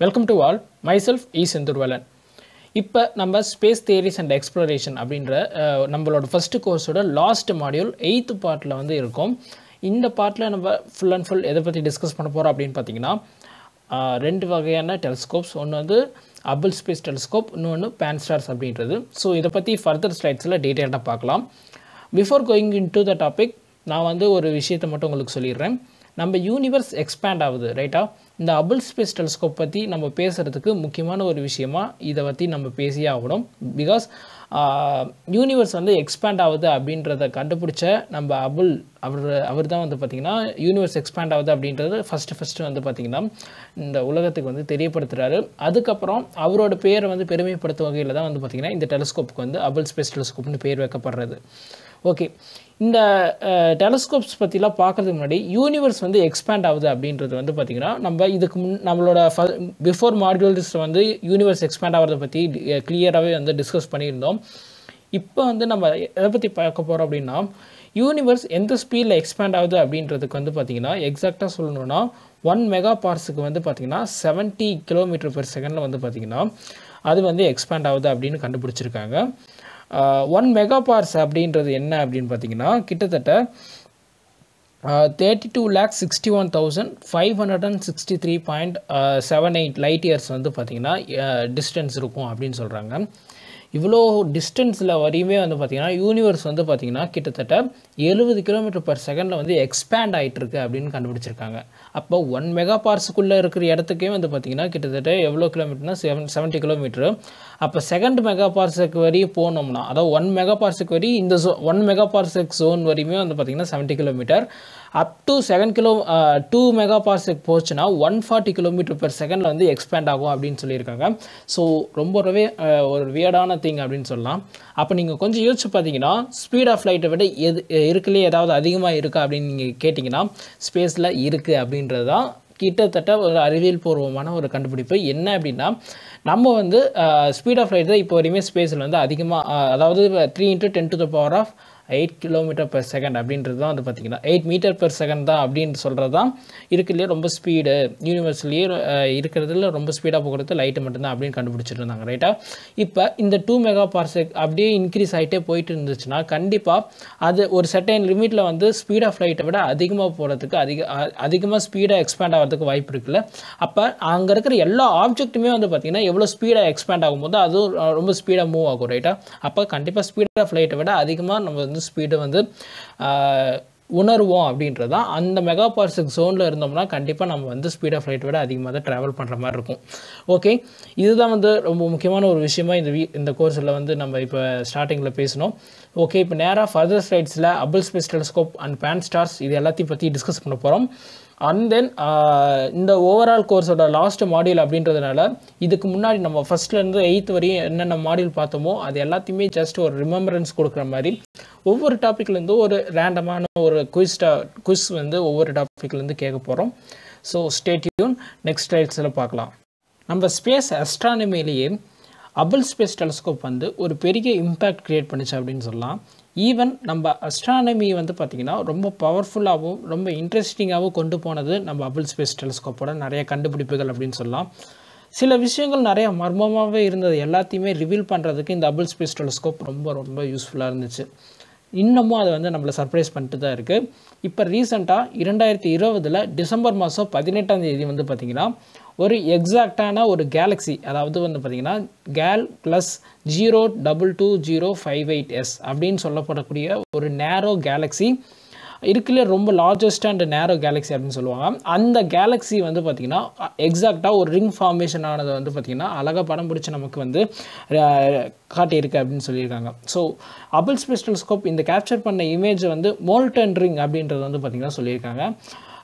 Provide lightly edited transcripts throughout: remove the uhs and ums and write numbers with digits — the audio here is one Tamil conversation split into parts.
Welcome to all. Myself E. Sendurvalan. இப்போ நம்ம ஸ்பேஸ் தியரிஸ் அண்ட் எக்ஸ்ப்ளோரேஷன் அப்படின்ற நம்மளோட ஃபஸ்ட்டு கோர்ஸோட லாஸ்ட் மாடியூல் 8th பார்ட்டில் வந்து இருக்கும். இந்த பார்ட்டில் நம்ம ஃபுல் அண்ட் ஃபுல் எதை பற்றி டிஸ்கஸ் பண்ண போகிறோம் அப்படின்னு பார்த்தீங்கன்னா ரெண்டு வகையான டெலிஸ்கோப்ஸ். ஒன்று வந்து ஹப்பிள் ஸ்பேஸ் டெலிஸ்கோப், இன்னொன்று பான்ஸ்டார்ஸ் அப்படின்றது. ஸோ இதை பற்றி ஃபர்தர் ஸ்லைட்ஸில் டீட்டெயிலாக பார்க்கலாம். Before going in to the topic நான் வந்து ஒரு விஷயத்தை மட்டும் உங்களுக்கு சொல்லிடுறேன். நம்ம யூனிவர்ஸ் எக்ஸ்பேண்ட் ஆகுது ரைட்டா. இந்த ஹப்பிள் ஸ்பேஸ் டெலிஸ்கோப் பற்றி நம்ம பேசுகிறதுக்கு முக்கியமான ஒரு விஷயமா இதை பற்றி நம்ம பேசியே ஆகணும். பிகாஸ் யூனிவர்ஸ் வந்து எக்ஸ்பேண்ட் ஆகுது அப்படின்றத கண்டுபிடிச்ச நம்ம ஹப்பிள் அவர் தான் வந்து பார்த்திங்கன்னா யூனிவர்ஸ் எக்ஸ்பேண்ட் ஆகுது அப்படின்றத ஃபஸ்ட்டு வந்து பார்த்திங்கன்னா இந்த உலகத்துக்கு வந்து தெரியப்படுத்துகிறாரு. அதுக்கப்புறம் அவரோட பேரை வந்து பெருமைப்படுத்தும் வகையில் தான் வந்து பார்த்திங்கன்னா இந்த டெலிஸ்கோப்புக்கு வந்து ஹப்பிள் ஸ்பேஸ் டெலிஸ்கோப்னு பேர் வைக்கப்படுறது. ஓகே, இந்த டெலிஸ்கோப்ஸ் பற்றிலாம் பார்க்குறதுக்கு முன்னாடி யூனிவர்ஸ் வந்து எக்ஸ்பேண்ட் ஆகுது அப்படின்றது வந்து பார்த்திங்கன்னா நம்ம இதுக்கு நம்மளோட பிஃபோர் மாடியூல்ஸ் வந்து யூனிவர்ஸ் எக்ஸ்பேண்ட் ஆகிறத பற்றி கிளியராகவே வந்து டிஸ்கஸ் பண்ணியிருந்தோம். இப்போ வந்து நம்ம எதை பற்றி பார்க்க போகிறோம் அப்படின்னா யூனிவர்ஸ் எந்த ஸ்பீடில் எக்ஸ்பேண்ட் ஆகுது அப்படின்றதுக்கு வந்து பார்த்திங்கன்னா எக்ஸாக்டாக சொல்லணுன்னா 1 மெகா பார்ட்ஸுக்கு வந்து பார்த்திங்கன்னா 70 km/s வந்து பார்த்திங்கன்னா அது வந்து எக்ஸ்பேண்ட் ஆகுது அப்படின்னு கண்டுபிடிச்சிருக்காங்க. 1 மெகா பார்ட்ஸ் அப்படின்றது என்ன அப்படின்னு பார்த்தீங்கன்னா கிட்டத்தட்ட 32,61,563.78 லைட் இயர்ஸ் வந்து பார்த்திங்கன்னா டிஸ்டன்ஸ் இருக்கும் அப்படின்னு சொல்கிறாங்க. இவ்வளோ டிஸ்டன்ஸில் வரையுமே வந்து பார்த்திங்கன்னா யூனிவர்ஸ் வந்து பார்த்திங்கன்னா கிட்டத்தட்ட 70 km/s வந்து எக்ஸ்பேண்ட் ஆகிட்டுருக்கு அப்படின்னு கண்டுபிடிச்சிருக்காங்க. அப்போ 1 மெகா பார்ட்ஸுக்குள்ளே இருக்கிற இடத்துக்கே வந்து பார்த்திங்கன்னா கிட்டத்தட்ட எவ்வளோ கிலோமீட்டர்னா 70 km. அப்போ செகண்ட் மெகா பார்ட்ஸுக்கு வரையும் போனோம்னா அதாவது 1 மெகா பார்ட்ஸுக்கு வரையும் இந்த 1 மெகா பார்ட்ஸுக்கு ஜோன் வரையுமே வந்து பார்த்திங்கன்னா 70 km. அப் டு 2 மெகா பார்ட்ஸுக்கு போச்சுன்னா 140 km/s வந்து எக்ஸ்பேண்ட் ஆகும் அப்படின்னு சொல்லியிருக்காங்க. ஸோ ரொம்பவே ஒரு வியர்டான திங் அப்படின்னு சொல்லலாம். அப்போ நீங்கள் கொஞ்சம் யோசிச்சு பார்த்தீங்கன்னா ஸ்பீட் ஆஃப் லைட்டை விட இருக்குல்லையே ஏதாவது அதிகமாக இருக்கா அப்படின்னு நீங்கள் கேட்டிங்கன்னா ஸ்பேஸில் இருக்குது அப்படின்றது தான் கிட்டத்தட்ட ஒரு அறிவியல் பூர்வமான ஒரு கண்டுபிடிப்பு. என்ன அப்படின்னா நம்ம வந்து ஸ்பீட் ஆஃப் லைட் தான் இப்போ வரையுமே ஸ்பேஸில் வந்து அதிகமாக அதாவது 3 × 10⁸ km/s அப்படின்றது தான் வந்து பார்த்திங்கன்னா 8 m/s தான் அப்படின்னு சொல்கிறது தான் இருக்குல்லையே ரொம்ப ஸ்பீடு யூனிவர்ஸ்லேயே இருக்கிறதுல ரொம்ப ஸ்பீடாக போகிறது லைட்டு மட்டும்தான் அப்படின்னு கண்டுபிடிச்சிட்டு இருந்தாங்க ரைட்டா. இப்போ இந்த 2 மெகா பார்ட்ஸ் அப்படியே இன்க்ரீஸ் ஆகிட்டே போயிட்டு இருந்துச்சுன்னா கண்டிப்பாக அது ஒரு செர்டைன் லிமிட்டில் வந்து ஸ்பீட் ஆஃப் லைட்டை விட அதிகமாக போகிறதுக்கு அதிகமாக ஸ்பீடாக எக்ஸ்பேண்ட் ஆகிறதுக்கு வாய்ப்பு இருக்குல்ல. அப்போ அங்கே இருக்கிற எல்லா ஆப்ஜெக்ட்டுமே வந்து பார்த்திங்கன்னா எவ்வளோ ஸ்பீடாக எக்ஸ்பேண்ட் ஆகும்போது அதுவும் ரொம்ப ஸ்பீடாக மூவ் ஆகும் ரைட்டா. அப்போ கண்டிப்பாக ஸ்பீட் ஆஃப் லைட்டை விட அதிகமாக நம்ம வந்து ஸ்பீடை வந்து உணர்வோம் அப்படின்றது தான். அந்த மெகா பார்ட்ஸுக்கு ஜோனில் இருந்தோம்னா கண்டிப்பாக நம்ம வந்து ஸ்பீட் ஆஃப் லைட்டை விட அதிகமாக தான் ட்ராவல் பண்ணுற மாதிரி இருக்கும். ஓகே, இதுதான் வந்து ரொம்ப முக்கியமான ஒரு விஷயமா இந்த கோர்ஸில் வந்து நம்ம இப்போ ஸ்டார்டிங்கில் பேசணும். ஓகே, இப்போ நேராக ஃபர்தர் ஸ்லைட்ஸில் Hubble space telescope and Pan-STARRS இது எல்லாத்தையும் பற்றி டிஸ்கஸ் பண்ண போகிறோம். அண்ட் தென் இந்த ஓவரால் கோர்ஸோட லாஸ்ட் மாடியூல் அப்படின்றதுனால இதுக்கு முன்னாடி நம்ம ஃபஸ்ட்லேருந்து 8th வரையும் என்னென்ன மாடியூல் பார்த்தோமோ அது எல்லாத்தையுமே ஜஸ்ட் ஒரு ரிமெம்பரன்ஸ் கொடுக்குற மாதிரி ஒவ்வொரு டாப்பிக்லேருந்து ஒரு ரேண்டமான ஒரு குவிஸ் வந்து ஒவ்வொரு டாப்பிக்லேருந்து கேட்க போகிறோம். So stay tune. நெக்ஸ்ட் ஸ்லைட்ஸில் பார்க்கலாம். நம்ம ஸ்பேஸ் அஸ்ட்ரானமிலேயே ஹப்பிள் ஸ்பேஸ் டெலிஸ்கோப் வந்து ஒரு பெரிய இம்பேக்ட் க்ரியேட் பண்ணிச்சு அப்படின்னு சொல்லலாம். ஈவன் நம்ம அஸ்ட்ரானமி வந்து பார்த்திங்கன்னா ரொம்ப பவர்ஃபுல்லாகவும் ரொம்ப இன்ட்ரெஸ்டிங்காகவும் கொண்டு போனது நம்ம ஹப்பிள் ஸ்பேஸ் டெலிஸ்கோப்போட நிறைய கண்டுபிடிப்புகள் அப்படின்னு சொல்லலாம். சில விஷயங்கள் நிறைய மர்மமாகவே இருந்தது எல்லாத்தையுமே ரிவீல் பண்ணுறதுக்கு இந்த ஹப்பிள் ஸ்பேஸ் டெலிஸ்கோப் ரொம்ப யூஸ்ஃபுல்லாக இருந்துச்சு. இன்னமும் அதை வந்து நம்மளை சர்ப்ரைஸ் பண்ணிட்டு தான் இருக்குது. இப்போ ரீசெண்டாக 2020 டிசம்பர் மாதம் 18 வந்து பார்த்திங்கன்னா ஒரு எக்ஸாக்டான ஒரு கேலக்ஸி அதாவது வந்து பார்த்திங்கன்னா GAL +0222058S அப்படின்னு சொல்லப்படக்கூடிய ஒரு நேரோ கேலக்ஸி இருக்குல்ல, ரொம்ப லார்ஜஸ்ட் அண்ட் நேரோ கேலக்ஸி அப்படின்னு சொல்லுவாங்க. அந்த கேலக்ஸி வந்து பார்த்திங்கன்னா எக்ஸாக்டாக ஒரு ரிங் ஃபார்மேஷன் ஆனதை வந்து பார்த்திங்கன்னா அழகாக படம் பிடிச்சி நமக்கு வந்து காட்டியிருக்கு அப்படின்னு சொல்லியிருக்காங்க. ஸோ ஹப்பிள் ஸ்பேஸ் டெலிஸ்கோப் இந்த கேப்சர் பண்ண இமேஜ் வந்து மோல்டன் ரிங் அப்படின்றது வந்து பார்த்திங்கன்னா சொல்லியிருக்காங்க.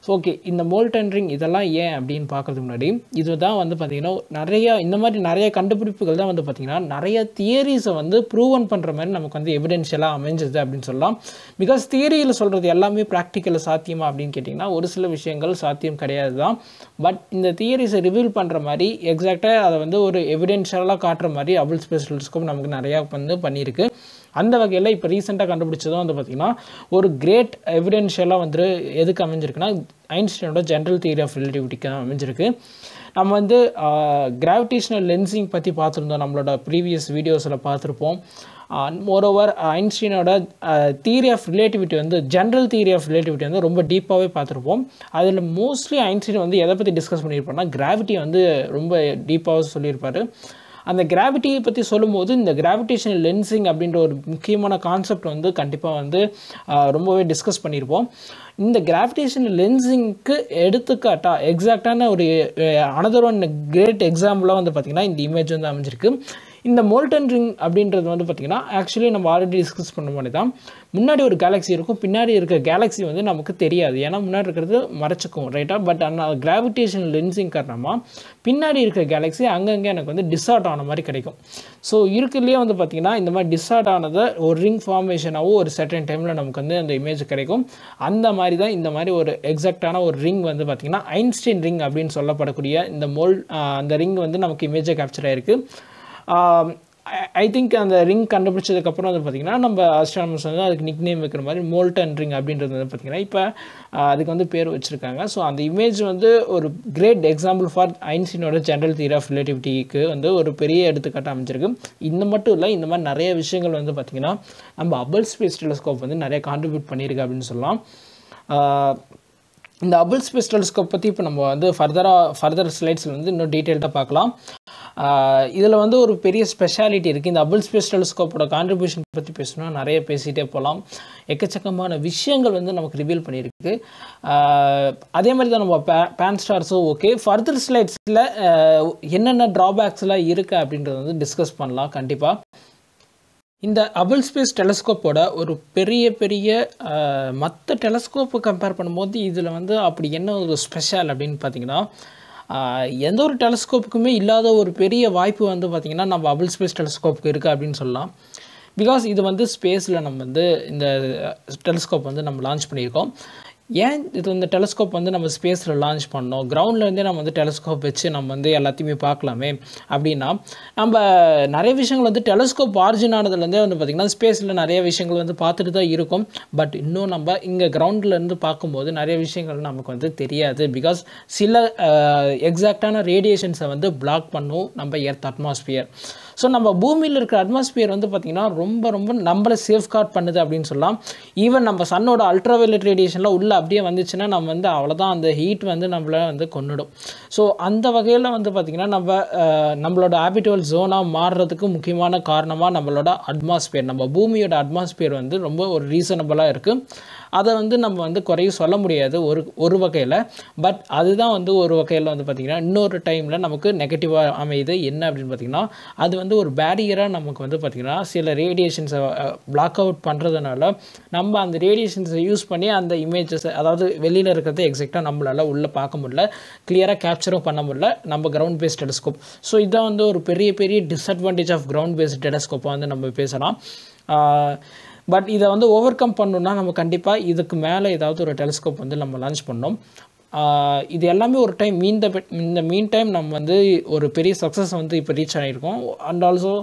ஸோ ஓகே, இந்த மோல்டன் ரிங் இதெல்லாம் ஏன் அப்படின்னு பார்க்குறதுக்கு முன்னாடி இது தான் வந்து பார்த்திங்கன்னா இந்த மாதிரி நிறைய கண்டுபிடிப்புகள் தான் வந்து பார்த்திங்கன்னா நிறைய தியரிஸை வந்து ப்ரூவன் பண்ணுற மாதிரி நமக்கு வந்து எவிடென்ஷியலாக அமைஞ்சது அப்படின்னு சொல்லலாம். பிகாஸ் தியரியில் சொல்கிறது எல்லாமே ப்ராக்டிக்கலில் சாத்தியமா அப்படின்னு கேட்டிங்கன்னா ஒரு சில விஷயங்கள் சாத்தியம் கிடையாது தான். பட் இந்த தியரிஸை ரிவீல் பண்ணுற மாதிரி எக்ஸாக்டாக அதை வந்து ஒரு எவிடென்ஷியலாக காட்டுற மாதிரி ஹப்பிள் ஸ்பேஸ் டெலிஸ்கோப் நமக்கு நிறையா வந்து பண்ணியிருக்கு. அந்த வகையில் இப்போ ரீசெண்டாக கண்டுபிடிச்சதும் வந்து பார்த்திங்கன்னா ஒரு கிரேட் எவிடென்ஷியலாக வந்து எதுக்கு அமைஞ்சிருக்குன்னா ஐன்ஸ்டைனோட ஜென்ரல் தியரி ஆஃப் ரிலேட்டிவிட்டிக்கு அமைஞ்சிருக்கு. நம்ம வந்து கிராவிடேஷனல் லென்சிங் பற்றி பார்த்துருந்தோம், நம்மளோட ப்ரீவியஸ் வீடியோஸில் பார்த்துருப்போம். மோரோவர் ஐன்ஸ்டீனோட தியரி ஆஃப் ரிலேட்டிவிட்டி வந்து ஜென்ரல் தியரி ஆஃப் ரிலேட்டிவிட்டி வந்து ரொம்ப டீப்பாகவே பார்த்துருப்போம். அதில் மோஸ்ட்லி ஐன்ஸ்டீன் வந்து எதை பற்றி டிஸ்கஸ் பண்ணியிருப்பாருன்னா கிராவிட்டி வந்து ரொம்ப டீப்பாக சொல்லியிருப்பார். அந்த கிராவிட்டியை பற்றி சொல்லும்போது இந்த கிராவிடேஷனல் லென்சிங் அப்படின்ற ஒரு முக்கியமான கான்செப்ட் வந்து கண்டிப்பாக வந்து ரொம்பவே டிஸ்கஸ் பண்ணியிருப்போம். இந்த கிராவிடேஷனல் லென்சிங்க்கு எடுத்துக்காட்டாக எக்ஸாக்டான ஒரு அனதர் ஒன் கிரேட் எக்ஸாம்பிளாக வந்து பார்த்திங்கன்னா இந்த இமேஜ் வந்து அமைஞ்சிருக்கு. இந்த மோல்டன் ரிங் அப்படின்றது வந்து பார்த்திங்கன்னா ஆக்சுவலி நம்ம ஆல்ரெடி டிஸ்கஸ் பண்ண மாதிரி தான், முன்னாடி ஒரு கேலக்ஸி இருக்கும், பின்னாடி இருக்க கேலக்ஸி வந்து நமக்கு தெரியாது, ஏன்னா முன்னாடி இருக்கிறது மறைச்சிக்கும், ரைட்டாக. பட் ஆனால் கிராவிடேஷனல் லென்சிங் காரணமாக பின்னாடி இருக்க கேலக்ஸி அங்கங்கே எனக்கு வந்து டிஸ்டார்ட் ஆன மாதிரி கிடைக்கும். ஸோ இருக்கிறதுலேயே வந்து பார்த்திங்கன்னா இந்த மாதிரி டிஸ்டார்ட் ஆனதை ஒரு ரிங் ஃபார்மேஷனாகவும் ஒரு சர்டன் டைமில் நமக்கு வந்து அந்த இமேஜ் கிடைக்கும். அந்த மாதிரி தான் இந்த மாதிரி ஒரு எக்ஸாக்டான ஒரு ரிங் வந்து பார்த்திங்கன்னா ஐன்ஸ்டீன் ரிங் அப்படின்னு சொல்லப்படக்கூடிய இந்த அந்த ரிங் வந்து நமக்கு இமேஜை கேப்சர் ஆகிருக்கு. ஐ திங்க் அந்த ரிங் கண்டுபிடிச்சதுக்கப்புறம் வந்து பார்த்திங்கன்னா நம்ம ஆஸ்ட்ரானமர்ஸ் வந்து அதுக்கு நிக் நேம் வைக்கிற மாதிரி மோல்டன் ரிங் அப்படின்றது வந்து பார்த்திங்கன்னா இப்போ அதுக்கு வந்து பேர் வச்சுருக்காங்க. ஸோ அந்த இமேஜ் வந்து ஒரு கிரேட் எக்ஸாம்பிள் ஃபார் ஐன்ஸ்டீனோட ஜென்ரல் தியரி ஆஃப் ரிலேட்டிவிட்டிக்கு வந்து ஒரு பெரிய எடுத்துக்காட்டு அமைஞ்சிருக்கு. இந்த மட்டும் இல்லை, இந்த மாதிரி நிறைய விஷயங்கள் வந்து பார்த்திங்கன்னா நம்ம ஹப்பிள் ஸ்பேஸ் டெலஸ்கோப் வந்து நிறைய கான்ட்ரிபியூட் பண்ணியிருக்கு அப்படின்னு சொல்லலாம். இந்த ஹப்பிள் ஸ்பேஸ் டெலஸ்கோப் பற்றி இப்போ நம்ம வந்து ஃபர்தர் ஸ்லைட்ஸில் வந்து இன்னும் டீட்டெயில்டாக பார்க்கலாம். இதில் வந்து ஒரு பெரிய ஸ்பெஷாலிட்டி இருக்குது. இந்த ஹப்பிள் ஸ்பேஸ் டெலஸ்கோப்போட கான்ட்ரிபியூஷன் பற்றி பேசணும்னா நிறைய பேசிகிட்டே போகலாம். எக்கச்சக்கமான விஷயங்கள் வந்து நமக்கு ரிவீல் பண்ணியிருக்கு. அதே மாதிரி தான் நம்ம பேன் ஸ்டார்ஸும் ஓகே. ஃபர்தர் ஸ்லைட்ஸில் என்னென்ன ட்ராபேக்ஸ்லாம் இருக்குது அப்படின்றத வந்து டிஸ்கஸ் பண்ணலாம் கண்டிப்பாக. இந்த ஹப்பிள் ஸ்பேஸ் டெலஸ்கோப்போட ஒரு பெரிய மற்ற டெலஸ்கோப்பை கம்பேர் பண்ணும்போது இதில் வந்து அப்படி என்ன ஒரு ஸ்பெஷல் அப்படின்னு பார்த்தீங்கன்னா, எந்த ஒரு டெலஸ்கோப்புக்குமே இல்லாத ஒரு பெரிய வாய்ப்பு வந்து பார்த்திங்கன்னா நம்ம ஹப்பிள் ஸ்பேஸ் டெலஸ்கோப்புக்கு இருக்குது அப்படின்னு சொல்லலாம். பிகாஸ் இது வந்து ஸ்பேஸில் நம்ம வந்து இந்த டெலஸ்கோப் வந்து நம்ம லான்ச் பண்ணியிருக்கோம். ஏன் இந்த டெலஸ்கோப் வந்து நம்ம ஸ்பேஸில் லான்ச் பண்ணோம், கிரவுண்ட்லேருந்தே நம்ம வந்து டெலஸ்கோப் வச்சு நம்ம வந்து எல்லாத்தையுமே பார்க்கலாமே அப்படின்னா, நம்ம நிறைய விஷயங்கள் வந்து டெலஸ்கோப் ஆரிஜின் ஆனதுலேருந்தே வந்து பார்த்திங்கன்னா ஸ்பேஸில் நிறைய விஷயங்கள் வந்து பார்த்துட்டு தான் இருக்கும். பட் இன்னும் நம்ம இங்கே கிரவுண்ட்லேருந்து பார்க்கும்போது நிறைய விஷயங்கள் நமக்கு வந்து தெரியாது. பிகாஸ் சில எக்ஸாக்டான ரேடியேஷன்ஸை வந்து பிளாக் பண்ணும் நம்ம எர்த் அட்மாஸ்பியர். ஸோ நம்ம பூமியில் இருக்கிற அட்மாஸ்பியர் வந்து பார்த்திங்கன்னா ரொம்ப நம்மளை சேஃப்கார்ட் பண்ணுது அப்படின்னு சொல்லலாம். ஈவன் நம்ம சன்னோட அல்ட்ராவயலட் ரேடியேஷனில் உள்ளே அப்படியே வந்துச்சுன்னா நம்ம வந்து அவ்வளோதான், அந்த ஹீட் வந்து நம்மளை வந்து கொன்னுடும். ஸோ அந்த வகையில் வந்து பார்த்திங்கன்னா நம்மளோட ஹேபிட்டல் ஜோனாக மாறுறதுக்கு முக்கியமான காரணமாக நம்மளோட அட்மாஸ்பியர், நம்ம பூமியோட அட்மாஸ்பியர் வந்து ரொம்ப ஒரு ரீசனபிளாக இருக்குது. அதை வந்து நம்ம வந்து குறையும் சொல்ல முடியாது ஒரு வகையில். பட் அதுதான் வந்து ஒரு வகையில் வந்து பார்த்திங்கன்னா இன்னொரு டைமில் நமக்கு நெகட்டிவாக அமையுது. என்ன அப்படின்னு பார்த்திங்கன்னா, அது வந்து ஒரு பேரியராக நமக்கு வந்து பார்த்திங்கன்னா சில ரேடியேஷன்ஸை பிளாக் அவுட் பண்ணுறதுனால நம்ம அந்த ரேடியேஷன்ஸை யூஸ் பண்ணி அந்த இமேஜஸ், அதாவது வெளியில் இருக்கிறத எக்ஸாக்டாக நம்மளால் உள்ளே பார்க்க முடியல, கிளியராக கேப்சரும் பண்ண முடியல நம்ம கிரவுண்ட் பேஸ்ட் டெலஸ்கோப். ஸோ இதான் வந்து ஒரு பெரிய டிஸ்அட்வான்டேஜ் ஆஃப் கிரவுண்ட் பேஸ்ட் டெலஸ்கோப்பை வந்து நம்ம பேசலாம். பட் இதை வந்து ஓவர் கம் பண்ணணுன்னா நம்ம கண்டிப்பாக இதுக்கு மேலே ஏதாவது ஒரு டெலஸ்கோப் வந்து நம்ம லான்ச் பண்ணோம். இது எல்லாமே ஒரு டைம் இந்த மீன் டைம் நம்ம வந்து ஒரு பெரிய சக்ஸஸ் வந்து இப்போ ரீச் ஆகிருக்கோம். அண்ட் ஆல்சோ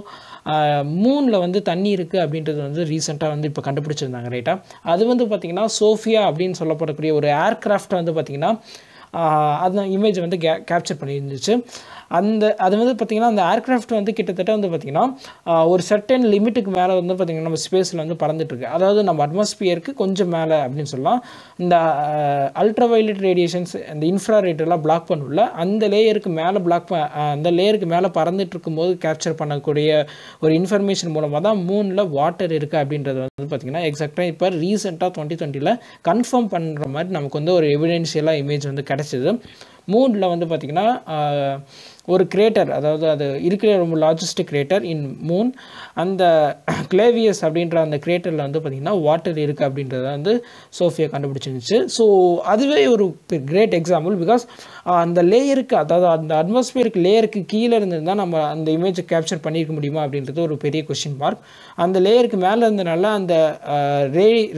மூனில் வந்து தண்ணி இருக்குது அப்படின்றது வந்து ரீசெண்டாக வந்து இப்போ கண்டுபிடிச்சிருந்தாங்க, ரைட்டாக. அது வந்து பார்த்திங்கன்னா சோஃபியா அப்படின்னு சொல்லப்படக்கூடிய ஒரு ஏர்க்ராஃப்டை வந்து பார்த்திங்கன்னா அந்த இமேஜ் வந்து கேப்சர் பண்ணியிருந்துச்சு. அது வந்து பார்த்திங்கன்னா அந்த ஏர்க்ராஃப்ட் வந்து கிட்டத்தட்ட வந்து பார்த்திங்கன்னா ஒரு சர்டன் லிமிட்டுக்கு மேலே வந்து பார்த்திங்கன்னா நம்ம ஸ்பேஸில் வந்து பறந்துட்டுருக்கு. அதாவது நம்ம அட்மாஸ்பியருக்கு கொஞ்சம் மேலே அப்படின்னு சொல்லலாம். இந்த அல்ட்ராவயலட் ரேடியேஷன்ஸ், இந்த இன்ஃப்ராரெட்டெல்லாம் பிளாக் பண்ணல, அந்த லேயருக்கு மேலே பறந்துட்டு இருக்கும்போது கேப்சர் பண்ணக்கூடிய ஒரு இன்ஃபர்மேஷன் மூலமாக தான் மூனில் வாட்டர் இருக்குது அப்படின்றது வந்து பார்த்திங்கன்னா எக்ஸாக்டாக இப்போ ரீசெண்டாக 2020 கன்ஃபார்ம் பண்ணுற மாதிரி நமக்கு வந்து ஒரு எவிடென்ஷியலாக இமேஜ் வந்து கிடச்சிது. மூனில் வந்து பார்த்திங்கன்னா ஒரு கிரேட்டர், அதாவது அது இருக்கிற ரொம்ப லார்ஜஸ்ட் கிரேட்டர் இன் மூன், அந்த கிளேவியஸ் அப்படின்ற அந்த கிரேட்டரில் வந்து பார்த்திங்கன்னா வாட்டர் இருக்குது அப்படின்றத வந்து சோஃபியா கண்டுபிடிச்சிருந்துச்சு. ஸோ அதுவே ஒரு கிரேட் எக்ஸாம்பிள். பிகாஸ் அந்த லேயருக்கு, அதாவது அந்த அட்மாஸ்பியருக்கு லேயருக்கு கீழே இருந்ததுதான் நம்ம அந்த இமேஜை கேப்சர் பண்ணியிருக்க முடியுமா அப்படின்றது ஒரு பெரிய கொஸ்டின் மார்க். அந்த லேயருக்கு மேலே இருந்தனால அந்த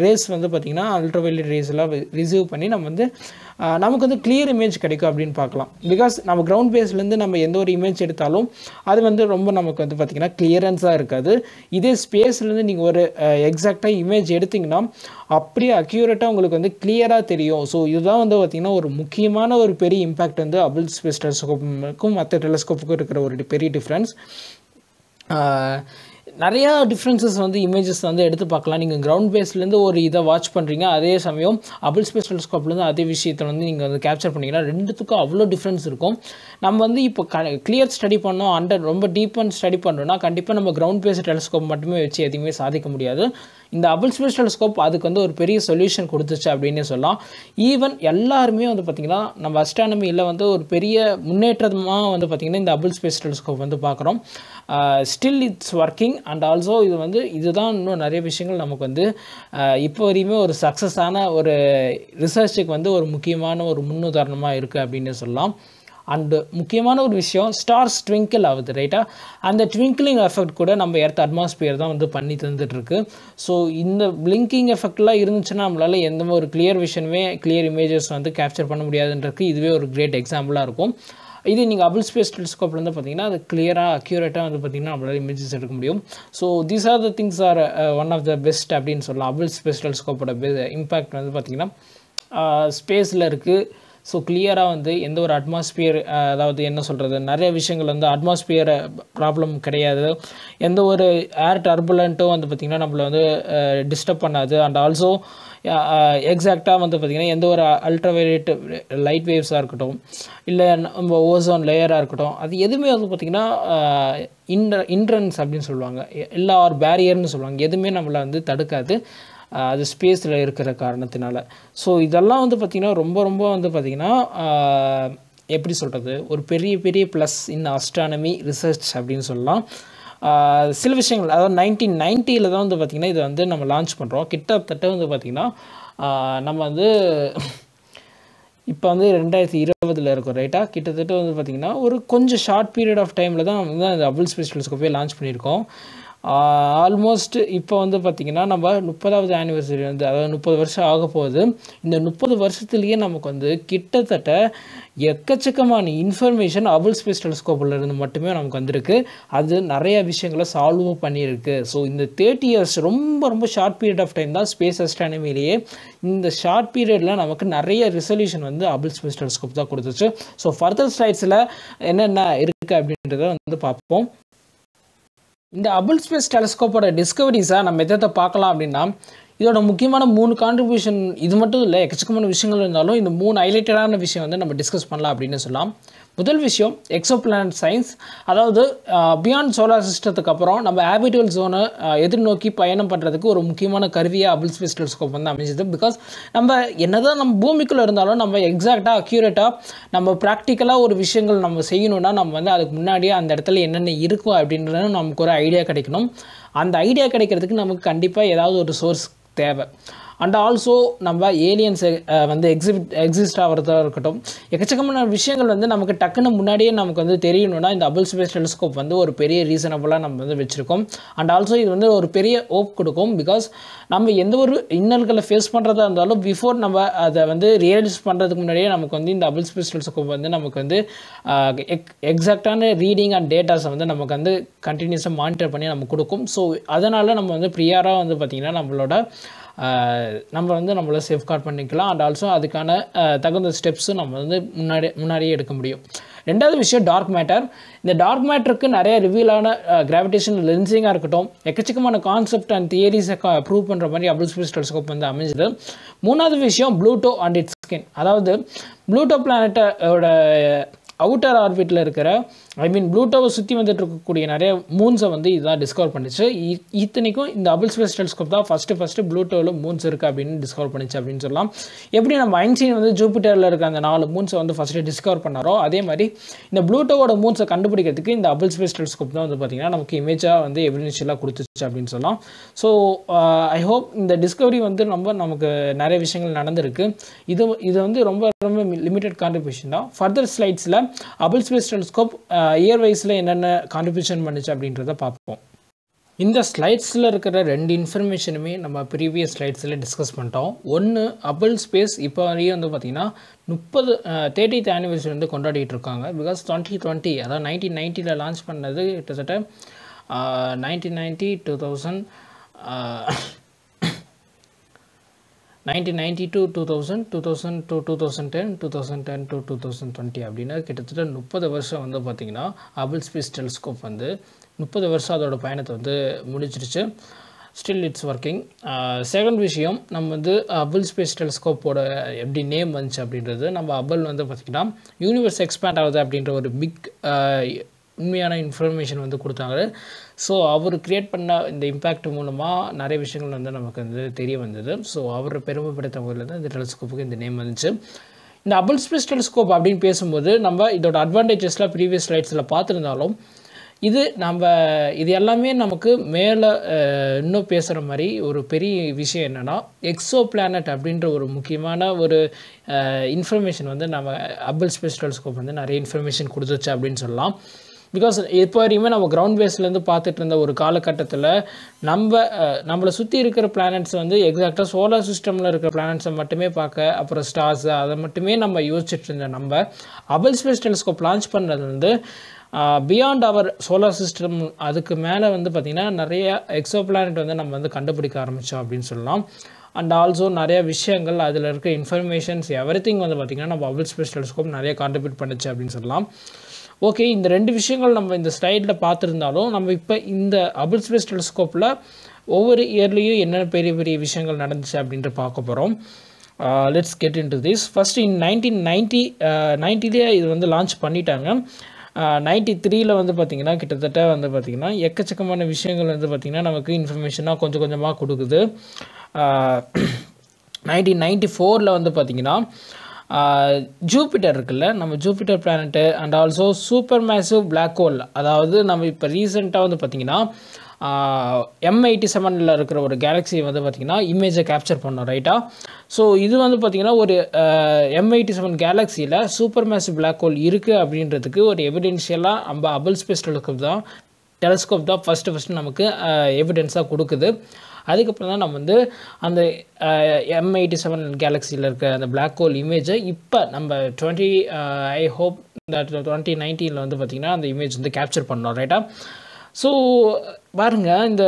ரேஸ் வந்து பார்த்திங்கன்னா அல்ட்ராவயலட் ரேஸ் எல்லாம் ரிசீவ் பண்ணி நம்ம வந்து நமக்கு வந்து கிளியர் இமேஜ் கிடைக்கும் அப்படின்னு பார்க்கலாம். பிகாஸ் நம்ம கிரவுண்ட் பேஸ்லேருந்து நம்ம எந்த ஒரு இமேஜ் எடுத்தாலும் அது வந்து ரொம்ப நமக்கு வந்து பார்த்திங்கன்னா கிளியரன்ஸாக இருக்காது. இதே ஸ்பேஸ்லேருந்து நீங்கள் ஒரு எக்ஸாக்டாக இமேஜ் எடுத்திங்கன்னா அப்படியே அக்யூரேட்டாக உங்களுக்கு வந்து கிளியராக தெரியும். ஸோ இதுதான் வந்து பார்த்திங்கன்னா ஒரு முக்கியமான ஒரு பெரிய இம்பேக்ட் வந்து ஹபிள் ஸ்பேஸ் டெலஸ்கோப்புக்கும் மற்ற டெலஸ்கோப்புக்கும் இருக்கிற ஒரு பெரிய டிஃப்ரென்ஸ். நிறையா டிஃப்ரென்சஸ் வந்து இமேஜஸ் வந்து எடுத்து பார்க்கலாம். நீங்கள் கிரவுண்ட் பேஸ்லேருந்து ஒரு இதை வாட்ச் பண்ணுறீங்க, அதே சமயம் ஹபிள் ஸ்பேஸ் டெலஸ்கோப்லேருந்து அதே விஷயத்தை வந்து நீங்கள் வந்து கேப்சர் பண்ணிங்கன்னா ரெண்டுத்துக்கும் அவ்வளோ டிஃப்ரென்ஸ் இருக்கும். நம்ம வந்து இப்போ கிளியர் ஸ்டடி பண்ணோம், ரொம்ப டீப்பாக ஸ்டடி பண்ணுறோன்னா கண்டிப்பாக நம்ம கிரவுண்ட் பேஸ் டெலஸ்கோப் மட்டுமே வச்சு எதுவுமே சாதிக்க முடியாது. இந்த ஹபிள் ஸ்பேஸ் டெலஸ்கோப் அதுக்கு வந்து ஒரு பெரிய சொல்யூஷன் கொடுத்துச்சு அப்படின்னே சொல்லலாம். ஈவன் எல்லாருமே வந்து பார்த்திங்கன்னா நம்ம அஸ்ட்ரானமியில் வந்து ஒரு பெரிய முன்னேற்றமாக வந்து பார்த்திங்கன்னா இந்த ஹபிள் ஸ்பேஸ் டெலஸ்கோப் வந்து பார்க்குறோம். Still it's working and also இதுதான் இன்னும் நிறைய விஷயங்கள் நமக்கு வந்து இப்போ வரையுமே ஒரு சக்ஸஸான ஒரு ரிசர்ச்சுக்கு வந்து ஒரு முக்கியமான ஒரு முன்னுதாரணமாக இருக்குது அப்படின்னு சொல்லலாம். அண்டு முக்கியமான ஒரு விஷயம், ஸ்டார்ஸ் ட்விங்கிள் ஆகுது ரைட்டா, அந்த ட்விங்கிளிங் எஃபெக்ட் கூட நம்ம எர்த் அட்மாஸ்பியர் தான் வந்து பண்ணி தந்துட்டுருக்கு. ஸோ இந்த பிளிங்கிங் எஃபெக்ட்லாம் இருந்துச்சுன்னா நம்மளால் எந்த ஒரு கிளியர் இமேஜஸ் வந்து கேப்சர் பண்ண முடியாதுன்றதுக்கு இதுவே ஒரு கிரேட் எக்ஸாம்பிளாக இருக்கும். இது நீங்கள் ஹபிள் ஸ்பேஸ் டெலஸ்கோப்லேருந்து பார்த்தீங்கன்னா அது கிளியராக அக்யூரேட்டாக வந்து பார்த்திங்கன்னா நம்மளால் இமேஜஸ் எடுக்க முடியும். So these are the things are one of the best அப்படின்னு சொல்லலாம். ஹபிள் ஸ்பேஸ் டெலஸ்கோப்போட இம்பேக்ட் வந்து பார்த்திங்கன்னா ஸ்பேஸில் இருக்குது. ஸோ கிளியராக வந்து எந்த ஒரு அட்மாஸ்பியர், அதாவது என்ன சொல்கிறது, நிறைய விஷயங்கள் வந்து அட்மாஸ்பியர் ப்ராப்ளம் கிடையாது, எந்த ஒரு ஏர் டர்புலண்ட்டும் வந்து பார்த்திங்கன்னா நம்மளை வந்து டிஸ்டர்ப் பண்ணாது. அண்ட் ஆல்சோ எக்ஸாக்டாக வந்து பார்த்திங்கன்னா எந்த ஒரு அல்ட்ராவயலட் லைட் வேவ்ஸாக இருக்கட்டும், இல்லை நம்ம ஓசோன் லேயராக இருக்கட்டும், அது எதுவுமே வந்து பார்த்திங்கன்னா இன்ட்ரன்ஸ் அப்படின்னு சொல்லுவாங்க, எல்லா ஒரு பேரியர்னு சொல்லுவாங்க, எதுவுமே நம்மளை வந்து தடுக்காது அது ஸ்பேஸில் இருக்கிற காரணத்தினால. ஸோ இதெல்லாம் வந்து பார்த்திங்கன்னா ரொம்ப வந்து பார்த்திங்கன்னா எப்படி சொல்கிறது, ஒரு பெரிய ப்ளஸ் இன் அஸ்ட்ரானமி ரிசர்ச் அப்படின்னு சொல்லலாம். சில விஷயங்கள், அதாவது 1990 தான் வந்து பார்த்திங்கன்னா இதை வந்து நம்ம லான்ச் பண்ணுறோம். கிட்டத்தட்ட வந்து பார்த்திங்கன்னா நம்ம வந்து இப்போ வந்து 2020 இருக்கும் ரைட்டா. கிட்டத்தட்ட வந்து பார்த்திங்கன்னா ஒரு கொஞ்சம் ஷார்ட் பீரியட் ஆஃப் டைமில் தான் வந்து அந்த ஹபிள் ஸ்பேஸ் டெலஸ்கோப்பே லான்ச் பண்ணியிருக்கோம். ஆல்மோஸ்ட் இப்போ வந்து பார்த்திங்கன்னா நம்ம 30வது ஆனிவர்சரி வந்து, அதாவது 30 வருஷம் ஆக போகுது. இந்த 30 வருஷத்துலேயே நமக்கு வந்து கிட்டத்தட்ட எக்கச்சக்கமான இன்ஃபர்மேஷன் ஹபிள் ஸ்பேஸ் டெலஸ்கோப்பில் மட்டுமே நமக்கு வந்திருக்கு. அது நிறைய விஷயங்களை சால்வும் பண்ணியிருக்கு. ஸோ இந்த 30 இயர்ஸ் ரொம்ப ஷார்ட் பீரியட் ஆஃப் டைம் தான் ஸ்பேஸ் அஸ்ட்ரானமிலேயே. இந்த ஷார்ட் பீரியடில் நமக்கு நிறைய ரெசல்யூஷன் வந்து ஹபிள் ஸ்பேஸ் டெலஸ்கோப் தான் கொடுத்துச்சு. ஸோ ஃபர்தர் ஸ்லைட்ஸில் என்னென்ன இருக்குது அப்படின்றத வந்து பார்ப்போம். இந்த ஹபிள் ஸ்பேஸ் டெலஸ்கோப்போட டிஸ்கவரிஸாக நம்ம எதை பார்க்கலாம் அப்படின்னா, இதோட முக்கியமான 3 கான்ட்ரிபியூஷன், இது மட்டும் இல்லை எக்கச்சக்கமான விஷயங்கள் இருந்தாலும் இந்த 3 ஹைலைட்டடான விஷயம் வந்து நம்ம டிஸ்கஸ் பண்ணலாம் அப்படின்னு சொல்லலாம். முதல் விஷயம் எக்ஸோ பிளானட் சயின்ஸ், அதாவது பியாண்ட் சோலார் சிஸ்டத்துக்கு அப்புறம் நம்ம ஹேபிட்டல் ஜோனை எதிர்நோக்கி பயணம் பண்ணுறதுக்கு ஒரு முக்கியமான கருவியாக ஹபிள் ஸ்பேஸ் டெலஸ்கோப் வந்து அமைஞ்சது. பிகாஸ் நம்ம என்னதான் நம்ம பூமிக்குள்ளே இருந்தாலும் நம்ம எக்ஸாக்டாக அக்யூரேட்டாக நம்ம ப்ராக்டிக்கலாக ஒரு விஷயங்கள் நம்ம செய்யணும்னா நம்ம வந்து அதுக்கு முன்னாடியே அந்த இடத்துல என்னென்ன இருக்கும் அப்படின்றது நமக்கு ஒரு ஐடியா கிடைக்கணும். அந்த ஐடியா கிடைக்கிறதுக்கு நமக்கு கண்டிப்பாக ஏதாவது ஒரு சோர்ஸ் தேவை. அண்ட் ஆல்சோ நம்ம ஏலியன்ஸ் வந்து எக்ஸிஸ்ட் ஆகிறதா இருக்கட்டும், எக்கச்சக்கமான விஷயங்கள் வந்து நமக்கு டக்குன்னு முன்னாடியே நமக்கு வந்து தெரியணும்னா இந்த ஹபிள் ஸ்பேஸ் டெலஸ்கோப் வந்து ஒரு பெரிய ரீசனபுளாக நம்ம வந்து வச்சுருக்கோம். அண்ட் ஆல்சோ இது வந்து ஒரு பெரிய ஹோப் கொடுக்கும். பிகாஸ் நம்ம எந்த ஒரு இன்னல்களை ஃபேஸ் பண்ணுறதா இருந்தாலும் பிஃபோர் நம்ம அதை வந்து ரியலைஸ் பண்ணுறதுக்கு முன்னாடியே நமக்கு வந்து இந்த ஹபிள் ஸ்பேஸ் டெலஸ்கோப் வந்து நமக்கு வந்து எக்ஸாக்டான ரீடிங் அண்ட் டேட்டாஸை வந்து நமக்கு வந்து கண்டினியூஸாக மானிட்டர் பண்ணி நமக்கு கொடுக்கும். ஸோ அதனால் நம்ம வந்து ப்ரியாராக வந்து பார்த்திங்கன்னா நம்ம வந்து நம்மளை சேஃப்கார்ட் பண்ணிக்கலாம். அண்ட் ஆல்சோ அதுக்கான தகுந்த ஸ்டெப்ஸும் நம்ம வந்து முன்னாடியே எடுக்க முடியும். ரெண்டாவது விஷயம் டார்க் மேட்டர். இந்த டார்க் மேட்டருக்கு நிறைய ரிவீலான கிராவிடேஷன் லென்சிங்காக இருக்கட்டும், எக்கச்சக்கமான கான்செப்ட் அண்ட் தியரிஸை ப்ரூவ் பண்ணுற மாதிரி ஹபிள் ஸ்பேஸ் டெலஸ்கோப் வந்து அமைஞ்சது. மூணாவது விஷயம் ப்ளூட்டோ அண்ட் இட்ஸ் ஸ்கின். அதாவது ப்ளூட்டோ பிளானட்டோட அவுட்டர் ஆர்பிட்டில் இருக்கிற ப்ளூட்டோவை சுற்றி வந்துட்டு இருக்கக்கூடிய நிறைய மூன்ஸை வந்து இதுதான் டிஸ்கவர் பண்ணிச்சு. இத்தனைக்கும் இந்த ஹபிள் ஸ்பேஸ் டெலஸ்கோப் தான் ஃபஸ்ட்டு ப்ளூட்டோவில் மூன்ஸ் இருக்குது அப்படின்னு டிஸ்கவர் பண்ணிச்சு அப்படின்னு சொல்லலாம். எப்படி நம்ம ஐன்ஸ்டீன் வந்து ஜூபிட்டரில் இருக்க அந்த 4 மூன்ஸை வந்து ஃபஸ்ட்டு டிஸ்கவர் பண்ணாரோ, அதே மாதிரி இந்த ப்ளூட்டோவோட மூன்ஸை கண்டுபிடிக்கிறதுக்கு இந்த ஹபிள் ஸ்பேஸ் டெலஸ்கோப் தான் வந்து பார்த்திங்கன்னா நமக்கு இமேஜாக வந்து எவிடென்ஷியலாக கொடுத்துச்சு அப்படின்னு சொல்லலாம். ஸோ ஐ ஹோப் இந்த டிஸ்கவரி வந்து நமக்கு நிறைய விஷயங்கள் நடந்திருக்கு. இது வந்து ரொம்ப லிமிட்டட் கான்ட்ரிபியூஷன் தான். ஃபர்தர் ஸ்லைட்ஸில் ஹபிள் ஸ்பேஸ் டெலஸ்கோப் இயர் வைஸில் என்னென்ன கான்ட்ரிபியூஷன் பண்ணுச்சு அப்படின்றத பார்ப்போம். இந்த ஸ்லைட்ஸில் இருக்கிற ரெண்டு இன்ஃபர்மேஷனுமே நம்ம ப்ரீவியஸ் ஸ்லைட்ஸில் டிஸ்கஸ் பண்ணிட்டோம். ஒன்று ஹபிள் ஸ்பேஸ் இப்போ வரையும் வந்து பார்த்திங்கன்னா 30th ஆனிவர்சரி வந்து கொண்டாடிட்டு இருக்காங்க. பிகாஸ் 2020 அதாவது 1990 லான்ச் பண்ணது கிட்டத்தட்ட 1990 2000 1990 to 2000 2000 to 2010 2010 to 2020 அப்படின்னா கிட்டத்தட்ட 30 வருஷம் வந்து பார்த்திங்கன்னா ஹபிள் ஸ்பேஸ் டெலிஸ்கோப் வந்து 30 வருஷம் அதோட பயணத்தை வந்து முடிச்சிருச்சு. Still it's working. செகண்ட் விஷயம், நம்ம வந்து ஹபிள் ஸ்பேஸ் டெலிஸ்கோப்போட எப்படி நேம் வந்துச்சு அப்படின்றது, நம்ம ஹபிள் வந்து பார்த்திங்கன்னா யூனிவர்ஸ் எக்ஸ்பேண்ட் ஆகுது அப்படின்ற ஒரு பிக் உண்மையான இன்ஃபர்மேஷன் வந்து கொடுத்தாங்க. ஸோ அவர் க்ரியேட் பண்ண இந்த இம்பேக்ட் மூலமாக நிறைய விஷயங்கள் வந்து நமக்கு வந்து தெரிய வந்தது. ஸோ அவர் பெருமைப்படுத்த வகையில் தான் இந்த டெலிஸ்கோப்புக்கு இந்த நேம் வந்துச்சு. இந்த ஹபிள் ஸ்பேஸ் டெலிஸ்கோப் அப்படின்னு பேசும்போது நம்ம இதோட அட்வான்டேஜஸ்லாம் ப்ரீவியஸ் ஸ்லைட்ஸில் பார்த்துருந்தாலும் இது எல்லாமே நமக்கு மேலே இன்னும் பேசுகிற மாதிரி ஒரு பெரிய விஷயம் என்னென்னா, எக்ஸோ பிளானட் அப்படின்ற ஒரு முக்கியமான ஒரு இன்ஃபர்மேஷன் வந்து நம்ம ஹபிள் ஸ்பேஸ் டெலிஸ்கோப் வந்து நிறைய இன்ஃபர்மேஷன் கொடுத்துச்சு அப்படின்னு சொல்லலாம். பிகாஸ் இப்போ வரையுமே நம்ம கிரவுண்ட் பேஸ்லேருந்து பார்த்துட்டு இருந்த ஒரு காலகட்டத்தில் நம்மளை சுற்றி இருக்கிற பிளானட்ஸ் வந்து எக்ஸாக்டாக சோலார் சிஸ்டமில் இருக்கிற பிளானட்ஸை மட்டுமே பார்க்க, அப்புறம் ஸ்டார்ஸு அதை மட்டுமே நம்ம யோசிச்சுட்டு இருந்த நம்ம ஹபிள் ஸ்பேஸ் டெலிஸ்கோப் லான்ச் பண்ணுறது வந்து பியாண்ட் அவர் சோலார் சிஸ்டம் அதுக்கு மேலே வந்து பார்த்திங்கன்னா நிறைய எக்ஸோ பிளானட் வந்து நம்ம வந்து கண்டுபிடிக்க ஆரம்பித்தோம் அப்படின்னு சொல்லலாம். அண்ட் ஆல்சோ நிறைய விஷயங்கள் அதில் இருக்க இன்ஃபர்மேஷன்ஸ் எவ்ரிதிங் வந்து பார்த்திங்கன்னா நம்ம ஹபிள் ஸ்பேஸ் டெலிஸ்கோப் நிறைய கான்ட்ரிபியூட் பண்ணுச்சு அப்படின்னு சொல்லலாம். ஓகே, இந்த ரெண்டு விஷயங்கள் நம்ம இந்த ஸ்லைடில் பார்த்துருந்தாலும் நம்ம இப்போ இந்த ஹபிள் ஸ்பேஸ் டெலிஸ்கோப்பில் ஒவ்வொரு இயர்லேயும் என்னென்ன பெரிய பெரிய விஷயங்கள் நடந்துச்சு அப்படின்ட்டு பார்க்க போகிறோம். Let's get into this. First in 1990 இது வந்து லான்ச் பண்ணிட்டாங்க. 93 வந்து பார்த்திங்கன்னா கிட்டத்தட்ட வந்து பார்த்திங்கன்னா எக்கச்சக்கமான விஷயங்கள் வந்து பார்த்திங்கன்னா நமக்கு இன்ஃபர்மேஷனாக கொஞ்சம் கொஞ்சமாக கொடுக்குது. 1994 வந்து பார்த்திங்கன்னா ஜூபிட்டர் இருக்குல்ல, நம்ம Jupiter planet and also super massive black hole, அதாவது நம்ம இப்போ ரீசெண்டாக வந்து பார்த்திங்கன்னா M87 இருக்கிற ஒரு கேலக்ஸி வந்து பார்த்திங்கன்னா இமேஜை கேப்சர் பண்ணோம், ரைட்டா? ஸோ இது வந்து பார்த்திங்கன்னா ஒரு M87 கேலக்ஸியில் சூப்பர் மேசிவ் பிளாக் ஹோல் இருக்குது அப்படின்றதுக்கு ஒரு எவிடென்ஷியலாக நம்ம ஹபிள் ஸ்பேஸ் டெலிஸ்கோப் தான் ஃபஸ்ட்டு நமக்கு எவிடென்ஸாக கொடுக்குது. அதுக்கப்புறம் தான் நம்ம வந்து அந்த M87 கேலக்ஸியில் இருக்க அந்த பிளாக் ஹோல் இமேஜை இப்போ நம்ம ஐ ஹோப் இந்த 2019 வந்து பார்த்திங்கன்னா அந்த இமேஜ் வந்து கேப்சர் பண்ணோம், ரைட்டா? ஸோ பாருங்கள், இந்த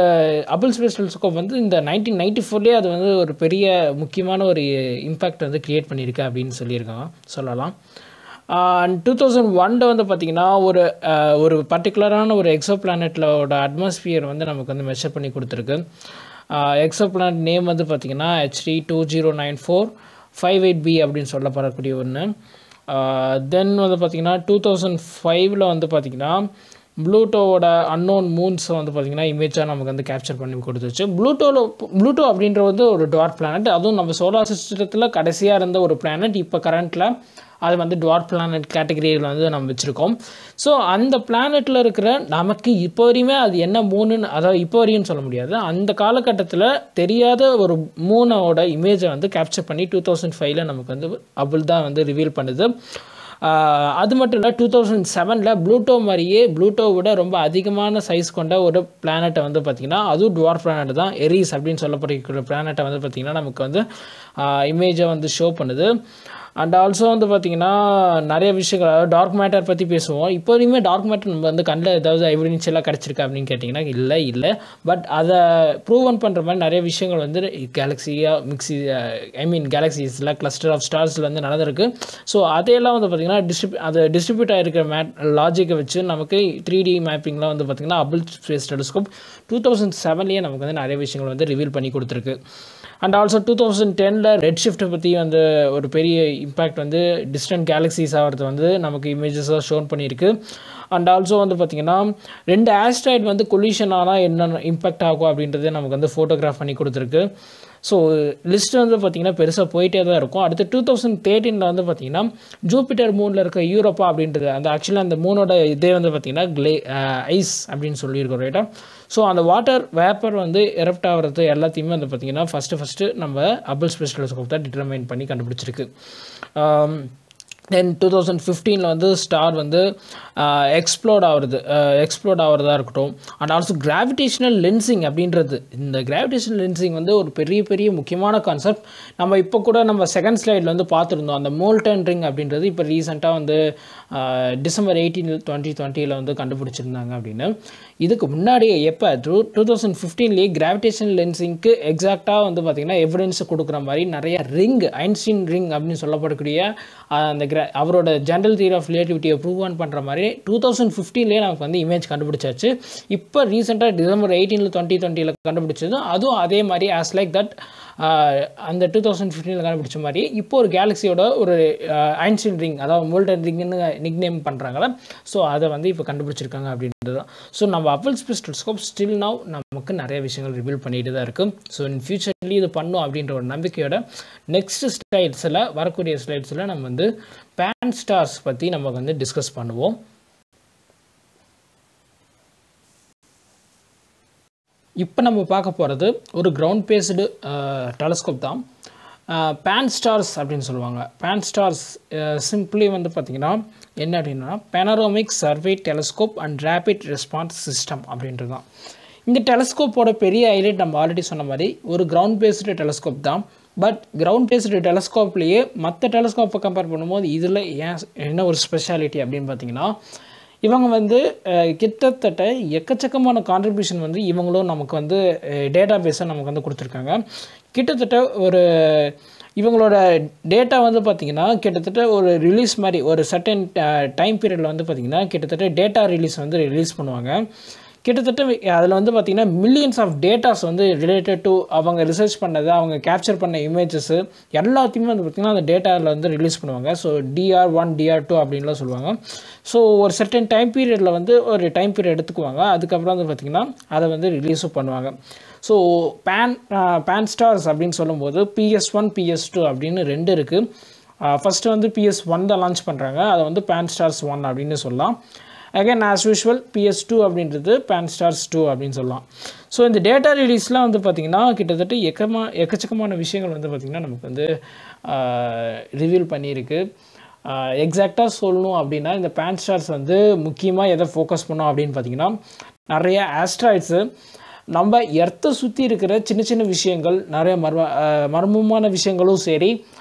ஹபிள் ஸ்பேஸ் டெலிஸ்கோப் வந்து இந்த 1994 அது வந்து ஒரு பெரிய முக்கியமான ஒரு இம்பேக்ட் வந்து க்ரியேட் பண்ணியிருக்கு அப்படின்னு சொல்லலாம். 2001 வந்து பார்த்திங்கன்னா ஒரு பர்டிகுலரான ஒரு எக்ஸோ பிளானட்டோட அட்மாஸ்பியர் வந்து நமக்கு வந்து மெஷர் பண்ணி கொடுத்துருக்கு. எக்ஸோ பிளானட் நேம் வந்து பார்த்திங்கன்னா HD 209458b அப்படின்னு சொல்லப்படக்கூடிய ஒன்று. தென் வந்து பார்த்திங்கன்னா 2005 வந்து பார்த்திங்கன்னா ப்ளூட்டோவோட அன்னோன் மூன்ஸை வந்து பார்த்திங்கன்னா இமேஜாக நமக்கு வந்து கேப்சர் பண்ணி கொடுத்துச்சு. ப்ளூட்டோ அப்படின்ற வந்து ஒரு டுவார்ஃப் பிளானட், அதுவும் நம்ம சோலார் சிஸ்டத்தில் கடைசியாக இருந்த ஒரு பிளானட். இப்போ கரண்ட்டில் அது வந்து டுவார்ஃப் பிளானட் கேட்டகரியில் வந்து நம்ம வச்சுருக்கோம். ஸோ அந்த பிளானட்டில் இருக்கிற நமக்கு இப்போ வரையுமே அது என்ன மூணுன்னு, அதாவது இப்போ வரையும் சொல்ல முடியாது, அந்த காலகட்டத்தில் தெரியாத ஒரு மூனோட இமேஜை வந்து கேப்சர் பண்ணி 2005 நமக்கு வந்து ஹபிள் தான் வந்து ரிவீல் பண்ணுது. அது மட்டும் இல்லை, 2007 ப்ளூட்டோ விட ரொம்ப அதிகமான சைஸ் கொண்ட ஒரு பிளானட்டை வந்து பார்த்திங்கன்னா அதுவும் டுவார்ஃப் பிளானட் தான், எரிஸ் அப்படின்னு சொல்லப்படுகிற பிளானட்டை வந்து பார்த்திங்கன்னா நமக்கு வந்து இமேஜை வந்து ஷோ பண்ணுது. அண்ட் ஆல்சோ வந்து பார்த்திங்கன்னா நிறைய விஷயங்கள், அதாவது டார்க் மேட்டர் பற்றி பேசுவோம். இப்போ வரைக்குமே டார்க் மேட்டர் நம்ம வந்து கண்ணில் ஏதாவது எவிடென்ஷியலாக கிடச்சிருக்கா அப்படின்னு கேட்டிங்கன்னா இல்லை. பட் அதை ப்ரூவன் பண்ணுற மாதிரி நிறைய விஷயங்கள் வந்து கேலக்ஸிஸில் கிளஸ்டர் ஆஃப் ஸ்டார்ஸில் வந்து நடந்திருக்கு. ஸோ அதையெல்லாம் வந்து பார்த்திங்கன்னா டிஸ்ட்ரிபியூட் ஆகிருக்கிற லாஜிக்கை வச்சு நமக்கு 3D மேப்பிங்லாம் வந்து பார்த்திங்கன்னா ஹபிள் ஸ்பேஸ் டெலிஸ்கோப் 2007 நமக்கு வந்து நிறைய விஷயங்கள் வந்து ரிவீல் பண்ணி கொடுத்துருக்கு. அண்ட் ஆல்சோ 2010 ரெட் ஷிஃப்ட்டை பற்றி வந்து ஒரு பெரிய இம்பேக்ட் வந்து டிஸ்டன்ட் கேலக்ஸிஸ் ஆகிறது வந்து நமக்கு இமேஜஸாக ஷோன் பண்ணியிருக்கு. அண்ட் ஆல்சோ வந்து பார்த்திங்கன்னா 2 ஆஸ்ட்ராய்டு வந்து கொலிஷன் ஆனால் என்ன இம்பேக்ட் ஆகும் அப்படின்றத நமக்கு வந்து ஃபோட்டோகிராஃப் பண்ணி கொடுத்துருக்கு. ஸோ லிஸ்ட்டு வந்து பார்த்திங்கன்னா பெருசாக போயிட்டே தான் இருக்கும். அடுத்து 2013 வந்து பார்த்திங்கன்னா ஜூபிட்டர் மூனில் இருக்க யூரோப்பா அப்படின்றது அந்த ஆக்சுவலாக அந்த மூனோட இதே வந்து பார்த்திங்கன்னா ஐஸ் அப்படின்னு சொல்லியிருக்கோம், ரைட்டா? ஸோ அந்த வாட்டர் வேப்பர் வந்து எரப்ட் ஆகிறது எல்லாத்தையுமே வந்து பார்த்திங்கன்னா ஃபஸ்ட்டு நம்ம ஹபிள் ஸ்பேஸ் டெலிஸ்கோப் தான் டிட்டர்மைன் பண்ணி கண்டுபிடிச்சிருக்கு. தென் 2015 வந்து ஸ்டார் வந்து எக்ஸ்ப்ளோர்ட் ஆகிறதா இருக்கட்டும். அண்ட் ஆல்சோ கிராவிடேஷனல் லென்சிங் அப்படின்றது, இந்த கிராவிடேஷனல் லென்சிங் வந்து ஒரு பெரிய முக்கியமான கான்செப்ட். நம்ம இப்போ கூட நம்ம செகண்ட் ஸ்லைடில் வந்து பார்த்துருந்தோம். அந்த மோல்டன் ரிங் அப்படின்றது இப்போ ரீசெண்டாக வந்து December 18, 2020 வந்து கண்டுபிடிச்சிருந்தாங்க அப்படின்னு. இதுக்கு முன்னாடி எப்போ 2015 கிராவிடேஷனல் லென்சிங்க்கு எக்ஸாக்டாக வந்து பார்த்திங்கன்னா எவிடன்ஸ் கொடுக்குற மாதிரி நிறைய ரிங், ஐன்ஸ்டீன் ரிங் அப்படின்னு சொல்லப்படக்கூடிய அந்த அவரோட ஜெனரல் தியரி ஆஃப் ரிலேட்டிவிட்டியை ப்ரூவ் ஆன் பண்ணுற மாதிரி 2015 நமக்கு வந்து இமேஜ் கண்டுபிடிச்சாச்சு. இப்போ ரீசெண்டாக December 18, 2020 கண்டுபிடிச்சது. அதுவும் அதே மாதிரி ஆஸ் லைக் தட் அந்த 2015 கண்டுபிடிச்ச மாதிரி இப்போ ஒரு கேலக்ஸியோட ஒரு ஐன்ஸ்டீன் ரிங், அதாவது மோல்டன் ரிங்னு நிக்நேம் பண்ணுறாங்களா. ஸோ அதை வந்து இப்போ கண்டுபிடிச்சிருக்காங்க அப்படின்றது தான். ஸோ நம்ம Hubble space telescope still now நமக்கு நிறைய விஷயங்கள் ரிவீல் பண்ணிட்டு தான் இருக்குது. ஸோ இன் ஃபியூச்சர்லி இது பண்ணும் அப்படின்ற ஒரு நம்பிக்கையோட நெக்ஸ்ட் ஸ்லைட்ஸில், வரக்கூடிய ஸ்லைட்ஸில் நம்ம வந்து பேன் ஸ்டார்ஸ் பற்றி நம்ம வந்து டிஸ்கஸ் பண்ணுவோம். இப்போ நம்ம பார்க்க போகிறது ஒரு கிரவுண்ட் பேஸ்டு டெலஸ்கோப் தான். பேன் ஸ்டார்ஸ் அப்படின்னு சொல்லுவாங்க. பேன் ஸ்டார்ஸ் சிம்பிளி வந்து பார்த்திங்கன்னா என்ன அப்படின்னா panoramic survey telescope and rapid response system அப்படின்றது தான். இந்த டெலஸ்கோப்போட பெரிய ஹைலைட் நம்ம ஆல்ரெடி சொன்ன மாதிரி ஒரு கிரவுண்ட் பேஸ்டு டெலஸ்கோப் தான். பட் கிரவுண்ட் பேஸ்டு டெலஸ்கோப்லேயே மற்ற டெலஸ்கோப்பை கம்பேர் பண்ணும்போது இதில் என்ன ஒரு ஸ்பெஷாலிட்டி அப்படின்னு பார்த்தீங்கன்னா, இவங்க வந்து கிட்டத்தட்ட எக்கச்சக்கமான கான்ட்ரிபியூஷன் வந்து இவங்களும் நமக்கு வந்து டேட்டா பேஸை நமக்கு வந்து கொடுத்துருக்காங்க. கிட்டத்தட்ட ஒரு இவங்களோட டேட்டா வந்து பார்த்திங்கன்னா கிட்டத்தட்ட ஒரு ரிலீஸ் மாதிரி ஒரு சர்டன் டைம் பீரியடில் வந்து பார்த்திங்கன்னா கிட்டத்தட்ட டேட்டா ரிலீஸ் வந்து ரிலீஸ் பண்ணுவாங்க. கிட்டத்தட்ட அதில் வந்து பார்த்திங்கன்னா மில்லியன்ஸ் ஆஃப் டேட்டாஸ் வந்து ரிலேட்டட் டு அவங்க ரிசர்ச் பண்ணது, அவங்க கேப்சர் பண்ண இமேஜஸ்ஸு எல்லாத்தையுமே வந்து பார்த்திங்கன்னா அந்த டேட்டாவில் வந்து ரிலீஸ் பண்ணுவாங்க. ஸோ DR1 DR2 அப்படின்லாம் சொல்லுவாங்க. ஸோ ஒரு சர்டன் டைம் பீரியடில் வந்து ஒரு டைம் பீரியட் எடுத்துக்குவாங்க. அதுக்கப்புறம் வந்து பார்த்திங்கன்னா அதை வந்து ரிலீஸும் பண்ணுவாங்க. ஸோ பேன் ஸ்டார்ஸ் அப்படின்னு சொல்லும்போது PS1 PS2 அப்படின்னு 2 இருக்குது. ஃபஸ்ட்டு வந்து PS1 தான் லான்ச் பண்ணுறாங்க. அதை வந்து பேன் ஸ்டார்ஸ் 1 அப்படின்னு சொல்லலாம். அகைன் ஆஸ் யூஷுவல் PS2 அப்படின்றது பேன் ஸ்டார்ஸ் 2 அப்படின்னு சொல்லலாம். ஸோ இந்த டேட்டா ரிலீஸ்லாம் வந்து பார்த்திங்கன்னா கிட்டத்தட்ட எக்கச்சக்கமான விஷயங்கள் வந்து பார்த்திங்கன்னா நமக்கு வந்து ரிவீல் பண்ணியிருக்கு. எக்ஸாக்டாக சொல்லணும் அப்படின்னா இந்த பேன் ஸ்டார்ஸ் வந்து முக்கியமாக எதை ஃபோக்கஸ் பண்ணோம் அப்படின்னு பார்த்திங்கன்னா நிறைய ஆஸ்ட்ராய்ட்ஸு, நம்ம எர்த்தை சுற்றி இருக்கிற சின்ன விஷயங்கள், நிறைய மர்மமான விஷயங்களும் சரி,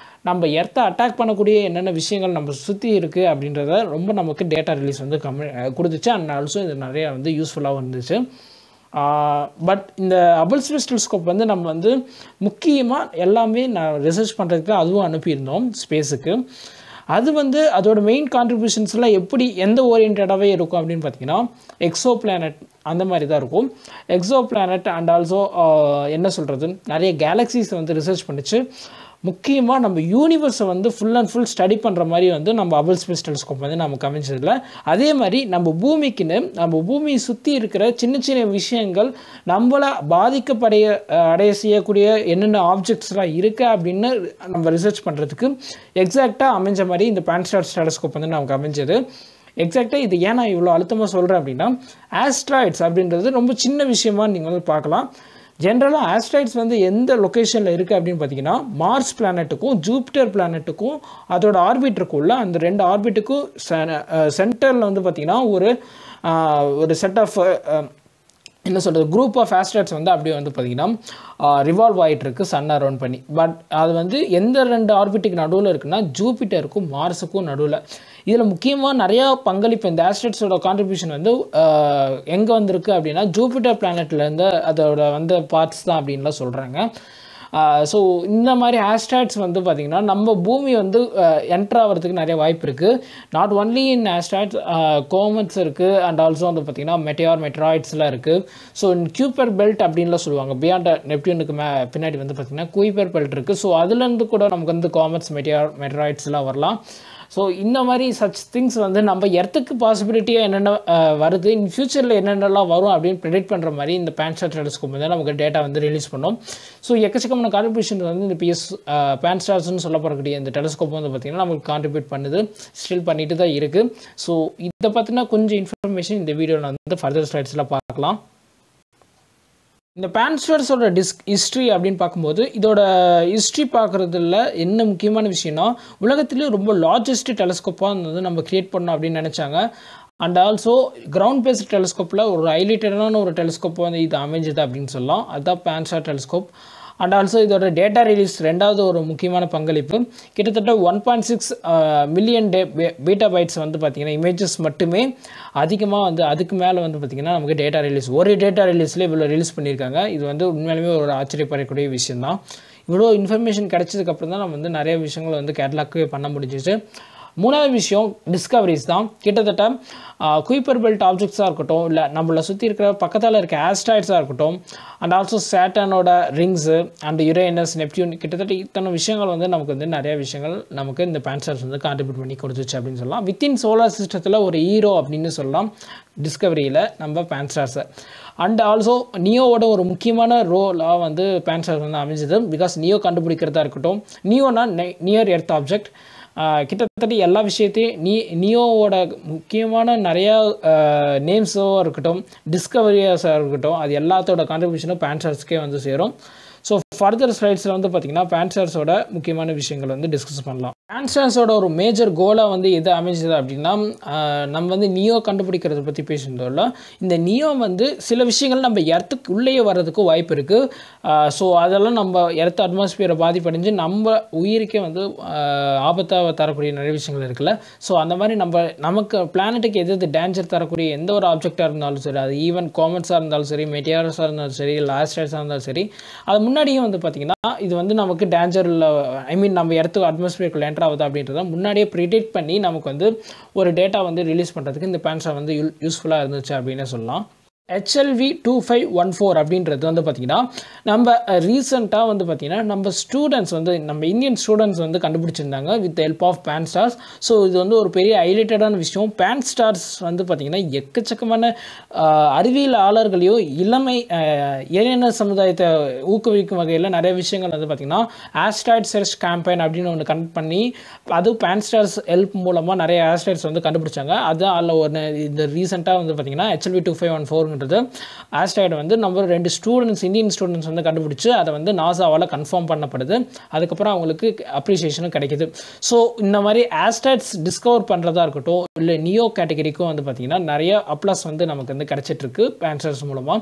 நம்ம எர்த்தை அட்டாக் பண்ணக்கூடிய என்னென்ன விஷயங்கள் நம்ம சுற்றி இருக்குது அப்படின்றத ரொம்ப நமக்கு டேட்டா ரிலீஸ் வந்து கொடுத்துச்சு. அண்ட் ஆல்சோ இது நிறையா வந்து யூஸ்ஃபுல்லாகவும் இருந்துச்சு. பட் இந்த ஹப்பிள் ஸ்பேஸ் டெலிஸ்கோப் வந்து நம்ம வந்து முக்கியமாக எல்லாமே நான் ரிசர்ச் பண்ணுறதுக்கு அதுவும் அனுப்பியிருந்தோம் ஸ்பேஸுக்கு. அது வந்து அதோட மெயின் கான்ட்ரிபியூஷன்ஸ்லாம் எப்படி எந்த ஓரியன்டாகவே இருக்கும் அப்படின்னு பார்த்தீங்கன்னா எக்ஸோ பிளானட் அந்த மாதிரி தான் இருக்கும். எக்ஸோ பிளானட் அண்ட் ஆல்சோ என்ன சொல்கிறது, நிறைய கேலக்ஸிஸை வந்து ரிசர்ச் பண்ணிச்சு. முக்கியமாக நம்ம யூனிவர்ஸை வந்து ஃபுல் அண்ட் ஃபுல் ஸ்டடி பண்ணுற மாதிரி வந்து நம்ம ஹப்பிள் ஸ்பேஸ் டெலிஸ்கோப் வந்து நமக்கு அமைச்சதில்லை. அதே மாதிரி நம்ம பூமியை சுற்றி இருக்கிற சின்ன விஷயங்கள் நம்மளை அடைய செய்யக்கூடிய என்னென்ன ஆப்ஜெக்ட்ஸ்லாம் இருக்குது அப்படின்னு நம்ம ரிசர்ச் பண்ணுறதுக்கு எக்ஸாக்டாக அமைஞ்ச மாதிரி இந்த பேன் ஸ்டார்ஸ் டெலிஸ்கோப் வந்து நமக்கு அமைஞ்சது. எக்ஸாக்டாக இது ஏன் நான் இவ்வளோ அழுத்தமாக சொல்கிறேன் அப்படின்னா, ஆஸ்ட்ராய்ட்ஸ் அப்படின்றது ரொம்ப சின்ன விஷயமா நீங்கள் வந்து பார்க்கலாம். ஜென்ரலாக ஆஸ்ட்ராய்ட்ஸ் வந்து எந்த லொக்கேஷனில் இருக்குது அப்படின்னு பார்த்தீங்கன்னா மார்ஸ் பிளானட்டுக்கும் ஜூபிட்டர் பிளானட்டுக்கும் அதோட ஆர்பிட் இருக்குள்ள அந்த 2 ஆர்பிட்டுக்கும் சென்டரில் வந்து பார்த்திங்கன்னா ஒரு செட் ஆஃப் என்ன சொல்கிறது குரூப் ஆஃப் ஆஸ்ட்ராய்ட்ஸ் வந்து அப்படியே வந்து பார்த்திங்கன்னா ரிவால்வ் ஆகிட்டு இருக்குது சன் அரவுண்ட் பண்ணி. பட் அது வந்து எந்த 2 ஆர்பிட்டுக்கு நடுவில் இருக்குன்னா ஜூபிட்டருக்கும் மார்ஸுக்கும் நடுவில். இதில் முக்கியமாக நிறையா பங்களிப்பு இந்த ஆஸ்ட்ராய்ட்ஸோட கான்ட்ரிபியூஷன் வந்து எங்கே வந்திருக்கு அப்படின்னா ஜூபிட்டர் பிளானட்லேருந்து அதோட வந்த பார்ட்ஸ் தான் அப்படின்லாம் சொல்கிறாங்க. ஸோ இந்த மாதிரி ஆஸ்ட்ராய்ட்ஸ் வந்து பார்த்திங்கன்னா நம்ம பூமி வந்து என்ட்ரு ஆகிறதுக்கு நிறைய வாய்ப்பு இருக்குது. Not only in asteroids, comets இருக்குது அண்ட் ஆல்சோ வந்து பார்த்திங்கன்னா மெட்ராய்ட்ஸ்லாம் இருக்குது. ஸோ குயிப்பர் பெல்ட் அப்படின்லாம் சொல்லுவாங்க. பியாண்ட் நெப்டியூனுக்கு பின்னாடி வந்து பார்த்திங்கன்னா குயிப்பர் பெல்ட் இருக்குது. ஸோ அதுலேருந்து கூட நமக்கு வந்து கோமெட்ஸ் மெட்ராய்ட்ஸ்லாம் வரலாம். ஸோ இந்த மாதிரி சச் திங்ஸ் வந்து நம்ம எர்த்துக்கு பாசிபிலிட்டியாக என்னென்ன வருது, இன் ஃபியூச்சரில் என்னென்னலாம் வரும் அப்படின்னு ப்ரெடிக்ட் பண்ணுற மாதிரி இந்த பேன் ஸ்டார் டெலிஸ்கோப் வந்து நமக்கு டேட்டா வந்து ரிலீஸ் பண்ணோம். ஸோ எக்கச்சக்கமான கான்ட்ரிபியூஷன் வந்து இந்த பேன் ஸ்டார்ஸ்னு சொல்லப்படக்கூடிய இந்த டெலிஸ்கோப் வந்து பார்த்திங்கன்னா நமக்கு கான்ட்ரிபியூட் பண்ணுது, ஸ்டில் பண்ணிட்டு தான் இருக்குது. ஸோ இதை பற்றினா கொஞ்சம் இன்ஃபர்மேஷன் இந்த வீடியோவில் வந்து ஃபர்தர் ஸ்லைட்ஸில் பார்க்கலாம். இந்த பான்ஸ்டர்ஸோட ஹிஸ்ட்ரி அப்படின்னு பார்க்கும்போது இதோட ஹிஸ்ட்ரி பார்க்குறதுல என்ன முக்கியமான விஷயம்னா உலகத்திலே ரொம்ப லார்ஜஸ்ட் டெலஸ்கோப்பாக வந்து நம்ம கிரியேட் பண்ணோம் அப்படின்னு நினச்சாங்க. அண்ட் ஆல்சோ கிரவுண்ட் பேஸ்ட் டெலஸ்கோப்பில் ஒரு ஹைலைட்டடான ஒரு டெலஸ்கோப் வந்து இது அமைஞ்சது அப்படின்னு சொல்லலாம். அதுதான் பான்ஸ்டார் டெலஸ்கோப். அண்ட் ஆல்சோ இதோட டேட்டா ரிலீஸ் ரெண்டாவது ஒரு முக்கியமான பங்களிப்பு. கிட்டத்தட்ட 1.6 மில்லியன் பீட்டா பைட்ஸ் வந்து பார்த்திங்கன்னா இமேஜஸ் மட்டுமே அதிகமாக வந்து அதுக்கு மேலே வந்து பார்த்திங்கன்னா நமக்கு டேட்டா ரிலீஸ் ஒரு டேட்டா ரிலீஸ்லேயே இவ்வளோ ரிலீஸ் பண்ணியிருக்காங்க. இது வந்து உண்மையிலுமே ஒரு ஆச்சரியப்படக்கூடிய விஷயந்தான். இவ்வளோ இன்ஃபர்மேஷன் கிடைச்சதுக்கப்புறம் தான் நம்ம வந்து நிறைய விஷயங்களை வந்து கேட்லாக்கு பண்ண முடிஞ்சிச்சு. மூணாவது விஷயம் டிஸ்கவரிஸ் தான். கிட்டத்தட்ட குயிப்பர் பெல்ட் ஆப்ஜெக்ட்ஸாக இருக்கட்டும், இல்லை நம்மளை சுற்றி இருக்கிற பக்கத்தில் இருக்க ஆஸ்ட்ராய்ட்ஸாக இருக்கட்டும், அண்ட் ஆல்சோ சேட்டனோட ரிங்ஸு அண்ட் யுரேனஸ், நெப்டியூன், கிட்டத்தட்ட இத்தனை விஷயங்கள் வந்து நமக்கு வந்து நிறைய விஷயங்கள் நமக்கு இந்த பான்ஸ்டார்ஸ் வந்து கான்ட்ரிபியூட் பண்ணி கொடுத்துச்சு அப்படின்னு சொல்லலாம். வித்தின் சோலார் சிஸ்டத்தில் ஒரு ஹீரோ அப்படின்னு சொல்லலாம் டிஸ்கவரியில் நம்ம பான்ஸ்டார்ஸை. அண்ட் ஆல்சோ நியோவோட ஒரு முக்கியமான ரோலாக வந்து பான்ஸ்டார்ஸ் வந்து அமைஞ்சது. பிகாஸ் நியோ கண்டுபிடிக்கிறதா இருக்கட்டும், நியோனா நியர் எர்த் ஆப்ஜெக்ட், கிட்டத்தட்ட எல்லா விஷயத்தையும் நியோவோட முக்கியமான நிறையா நேம்ஸோ இருக்கட்டும், டிஸ்கவரிஸாக இருக்கட்டும், அது எல்லாத்தோட கான்ட்ரிபியூஷனும் பான்ஸ்டார்ஸ்க்கே வந்து சேரும். ஸோ ஃபர்தர் ஸ்லைட்ஸில் வந்து பார்த்திங்கன்னா பான்ஸ்டார்ஸோட முக்கியமான விஷயங்கள் வந்து டிஸ்கஸ் பண்ணலாம். பான்ஸ்டார்ஸோட ஒரு மேஜர் கோலாக வந்து எது அமைஞ்சது அப்படின்னா, நம்ம வந்து நியோ கண்டுபிடிக்கிறத பற்றி பேசியிருந்தோம்ல, இந்த நியோ வந்து சில விஷயங்கள் நம்ம எர்த்துக்கு உள்ளேயே வர்றதுக்கு வாய்ப்பு இருக்குது. ஸோ அதெல்லாம் நம்ம எர்த் அட்மாஸ்பியரை பாதிப்படைஞ்சு நம்ம உயிருக்கே வந்து ஆபத்தாக தரக்கூடிய நிறைய விஷயங்கள் இருக்குல்ல. ஸோ அந்த மாதிரி நமக்கு பிளானட்டுக்கு எது டேஞ்சர் தரக்கூடிய எந்த ஒரு ஆப்ஜெக்டாக இருந்தாலும் சரி, அது ஈவன் காமெட்ஸாக இருந்தாலும் சரி, மெட்டியாரஸாக இருந்தாலும் சரி, இல்லை ஆஸ்ட்ராய்ட்ஸாக இருந்தாலும் சரி, அது முன்னாடியே வந்து பார்த்திங்கன்னா இது வந்து நமக்கு டேஞ்சரில் நம்ம இடத்துக்கு அட்மாஸ்பியருக்குள்ள என்டர் ஆகுது அப்படின்றத முன்னாடியே ப்ரிடிக்ட் பண்ணி நமக்கு வந்து ஒரு டேட்டா வந்து ரிலீஸ் பண்ணுறதுக்கு இந்த பான்ஸ்டார் வந்து யூஸ்ஃபுல்லாக இருந்துச்சு அப்படின்னு சொல்லலாம். HLV2514 அப்படின்றது வந்து பார்த்திங்கன்னா நம்ம ரீசெண்டாக வந்து பார்த்திங்கன்னா நம்ம ஸ்டூடெண்ட்ஸ் வந்து நம்ம இந்தியன் ஸ்டூடெண்ட்ஸ் வந்து கண்டுபிடிச்சிருந்தாங்க வித் ஹெல்ப் ஆஃப் பான்ஸ்டார்ஸ். ஸோ இது வந்து ஒரு பெரிய ஹைலைட்டடான விஷயம். பான்ஸ்டார்ஸ் வந்து பார்த்திங்கன்னா எக்கச்சக்கமான அறிவியலாளர்களையும் இளமை இளைஞர் சமுதாயத்தை ஊக்குவிக்கும் வகையில் நிறைய விஷயங்கள் வந்து பார்த்திங்கன்னா ஆஸ்ட்ராய்ட் சர்ச் கேம்பெயின் அப்படின்னு ஒன்று கண்டக்ட் பண்ணி அது பான்ஸ்டார்ஸ் ஹெல்ப் மூலமாக நிறைய ஆஸ்ட்ராய்ட்ஸ் வந்து கண்டுபிடிச்சாங்க. அது அதில் ஒரு இந்த ரீசெண்டாக வந்து பார்த்திங்கன்னா HLV2514 ஆஸ்ட்ராய்டு வந்து நம்ம 2 ஸ்டூடெண்ட்ஸ் இந்தியன் ஸ்டூடெண்ட்ஸ் வந்து கண்டுபிடிச்சு அதை வந்து நாசாவால் கன்ஃபார்ம் பண்ணப்படுது. அதுக்கப்புறம் அவங்களுக்கு அப்ரிசியேஷனும் கிடைக்குது. ஸோ இந்த மாதிரி ஆஸ்ட்ராய்ட்ஸ் டிஸ்கவர் பண்ணுறதா இருக்கட்டும், இல்லை நியோ கேட்டகரிக்கும் வந்து பார்த்திங்கன்னா நிறைய அப்ளாஸ் வந்து நமக்கு வந்து கிடைச்சிட்ருக்கு பான்ஸ்டார்ஸ் மூலமாக.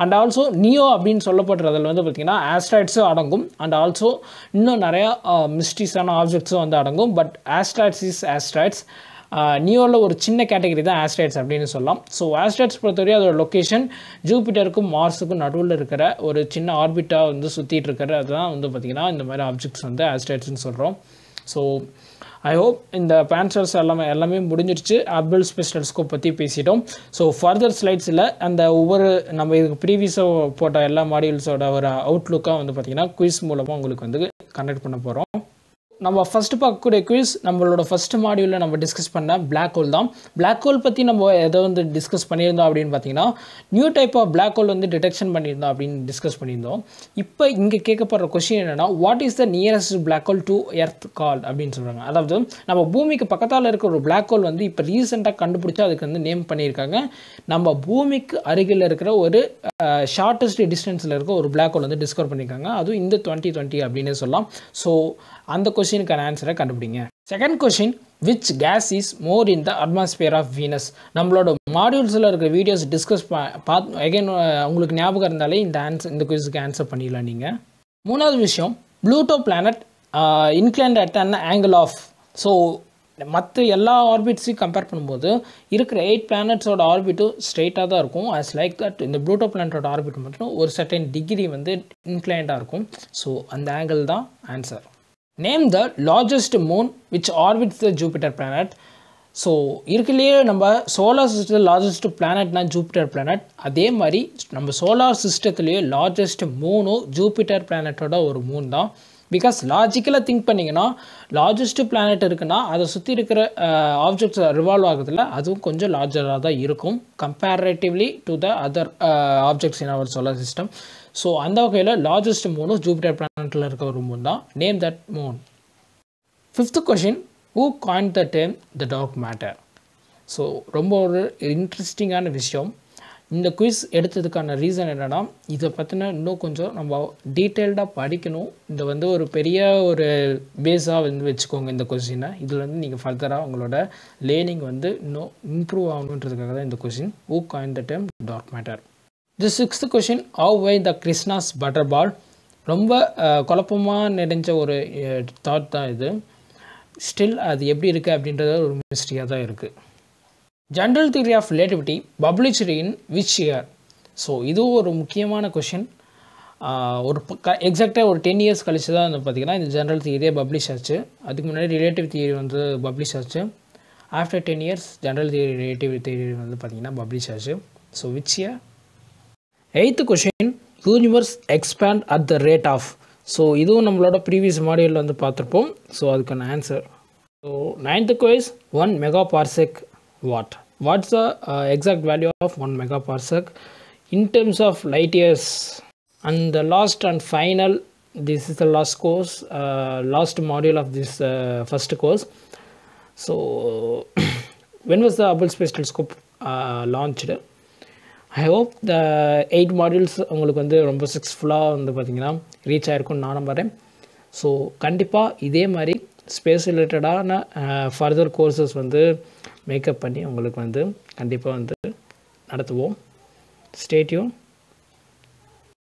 அண்ட் ஆல்சோ நியோ அப்படின்னு சொல்லப்படுறதில் வந்து பார்த்திங்கன்னா ஆஸ்ட்ராய்ட்ஸும் அடங்கும். அண்ட் ஆல்சோ இன்னும் நிறையா மிஸ்ட்ரிஸான ஆப்ஜெக்ட்ஸும் வந்து அடங்கும். But asteroids is asteroids. நியோவில் ஒரு சின்ன கேட்டகரி தான் ஆஸ்ட்ராய்ட்ஸ் அப்படின்னு சொல்லலாம். ஸோ ஆஸ்ட்ராய்ட்ஸ் பொறுத்தவரை அதோட லொக்கேஷன் ஜூபிட்டருக்கும் மார்ஸுக்கும் நடுவில் இருக்கிற ஒரு சின்ன ஆர்பிட்டாக வந்து சுற்றிட்டு இருக்கிற அதுதான் வந்து பார்த்திங்கன்னா இந்த மாதிரி ஆப்ஜெக்ட்ஸ் வந்து ஆஸ்ட்ராய்ட்ஸ்னு சொல்கிறோம். ஸோ ஐ ஹோப் இந்த பான்ஸ்டார்ஸ் எல்லாமே முடிஞ்சிருச்சு. ஹப்பிள் ஸ்பேஸ் டெலஸ்கோப் பற்றி பேசிட்டோம். ஸோ ஃபர்தர் ஸ்லைட்ஸில் அந்த ஒவ்வொரு நம்ம இதுக்கு ப்ரீவியஸாக போட்ட எல்லா மாடியூல்ஸோட ஒரு அவுட்லுக்காக வந்து பார்த்திங்கன்னா குயிஸ் மூலமாக உங்களுக்கு வந்து கண்டக்ட் பண்ண போகிறோம். நம்ம ஃபஸ்ட்டு பார்க்கக்கூடிய குவிஸ் நம்மளோட ஃபஸ்ட்டு மாடியூலில் நம்ம டிஸ்கஸ் பண்ண பிளாக் ஹோல் தான். பிளாக் ஹோல் பற்றி நம்ம எதை வந்து டிஸ்கஸ் பண்ணியிருந்தோம் அப்படின்னு பார்த்தீங்கன்னா new type of black hole வந்து டிடெக்ஷன் பண்ணியிருந்தோம் அப்படின்னு டிஸ்கஸ் பண்ணியிருந்தோம். இப்போ இங்கே கேட்கப்படுற கொஸ்டின் என்னென்னா, what is the nearest black hole to Earth call அப்படின்னு சொல்கிறாங்க. அதாவது நம்ம பூமிக்கு பக்கத்தால் இருக்கிற ஒரு பிளாக் ஹோல் வந்து இப்போ ரீசெண்டாக கண்டுபிடிச்சி அதுக்கு வந்து நேம் பண்ணியிருக்காங்க. நம்ம பூமிக்கு அருகில் இருக்கிற ஒரு ஷார்ட்டஸ்ட் டிஸ்டன்ஸில் இருக்க ஒரு பிளாக் ஹோல் வந்து டிஸ்கவர் பண்ணியிருக்காங்க. அதுவும் இந்த 2020 அப்படின்னு சொல்லலாம். ஸோ அந்த கொஸ்டினுக்கான ஆன்சரை கண்டுபிடிங்க. Second question, which gas is more in the atmosphere of Venus. நம்மளோட மாடியூல்ஸில் இருக்கிற வீடியோஸ் டிஸ்கஸ் அகைன் உங்களுக்கு ஞாபகம் இருந்தாலே இந்த கொஸ்டினுக்கு ஆன்சர் பண்ணிடலாம் நீங்கள். மூணாவது விஷயம், Pluto planet inclined at an angle of. So மற்ற எல்லா ஆர்பிட்ஸையும் கம்பேர் பண்ணும்போது இருக்கிற 8 பிளானட்ஸோட ஆர்பிட்டும் ஸ்ட்ரெயிட்டாக தான் இருக்கும். ஆஸ் லைக் தட் இந்த ப்ளூட்டோ பிளானட்டோட ஆர்பிட் மட்டும் ஒரு சர்டன் டிகிரி வந்து இன்க்ளைண்டாக இருக்கும். ஸோ அந்த ஆங்கிள் தான் answer. Name the largest moon which orbits the Jupiter planet. So இருக்குல்லையே நம்ம சோலார் சிஸ்டத்தில் லார்ஜஸ்ட் பிளானட்னா ஜூபிட்டர் பிளானட். அதே மாதிரி நம்ம சோலார் சிஸ்டத்துலேயே லார்ஜஸ்ட் மூனும் ஜூபிட்டர் பிளானட்டோட ஒரு மூன் தான். பிகாஸ் லாஜிக்கலாக திங்க் பண்ணிங்கன்னா லார்ஜஸ்ட் பிளானட் இருக்குன்னா அதை சுற்றி இருக்கிற ஆப்ஜெக்ட்ஸ் ரிவால்வ் ஆகுதுல அதுவும் கொஞ்சம் லார்ஜராக தான் இருக்கும் comparatively to the other objects in our solar system. So அந்த வகையில் லார்ஜஸ்ட் மூனும் ஜூபிட்டர் பிளானட்டில் இருக்க ஒரு மூன் தான். Name that moon. Fifth question, who coined the term the dark matter. So ரொம்ப ஒரு இன்ட்ரெஸ்டிங்கான விஷயம். இந்த குவிஸ் எடுத்ததுக்கான ரீசன் என்னென்னா, இதை பற்றின இன்னும் கொஞ்சம் நம்ம டீட்டெயில்டாக படிக்கணும். இந்த வந்து ஒரு பெரிய ஒரு பேஸாக வந்து வச்சுக்கோங்க இந்த கொஸ்டினை. இதில் வந்து நீங்கள் ஃபர்தராக உங்களோட லேர்னிங் வந்து இன்னும் இம்ப்ரூவ் ஆகணுன்றதுக்காக தான் இந்த question. Who coin the term dark matter? The 6th question, how why the Krishna's butter ball? ரொம்ப குழப்பமாக நிறைஞ்ச ஒரு தாட் தான் இது. ஸ்டில் அது எப்படி இருக்குது அப்படின்றது ஒரு மிஸ்ட்ரியாக தான் இருக்குது. General theory of relativity published in which year? So இதுவும் ஒரு முக்கியமான கொஷின். ஒரு எக்ஸாக்டாக ஒரு 10 years கழிச்சு தான் வந்து பார்த்திங்கன்னா இந்த ஜென்ரல் தியரியே பப்ளிஷ் ஆச்சு. அதுக்கு முன்னாடி ரிலேட்டிவ் தியரி வந்து பப்ளிஷ் ஆச்சு. After 10 years general theory relative theory வந்து பார்த்திங்கன்னா பப்ளிஷ் ஆச்சு. So which year? 8th question, universe expand at the rate of? So இதுவும் நம்மளோட ப்ரீவியஸ் மாடியூலில் வந்து பார்த்துருப்போம். ஸோ அதுக்கான answer. So 9th quiz, 1 megaparsec what? What's the exact value of 1 megaparsec in terms of light years? And the last and final, this is the last course, last module of this first course. So when was the Hubble Space Telescope launched? I hope the 8 modules உங்களுக்கு வந்து ரொம்ப சக்ஸஸ்ஃபுல்லாக வந்து பார்த்திங்கன்னா ரீச் ஆகிருக்குன்னு நான் நம்புகிறேன். ஸோ கண்டிப்பாக இதே மாதிரி ஸ்பேஸ் ரிலேட்டடான ஃபர்தர் கோர்சஸ் வந்து மேக்கப் பண்ணி உங்களுக்கு வந்து கண்டிப்பாக வந்து நடத்துவோம். Stay tune.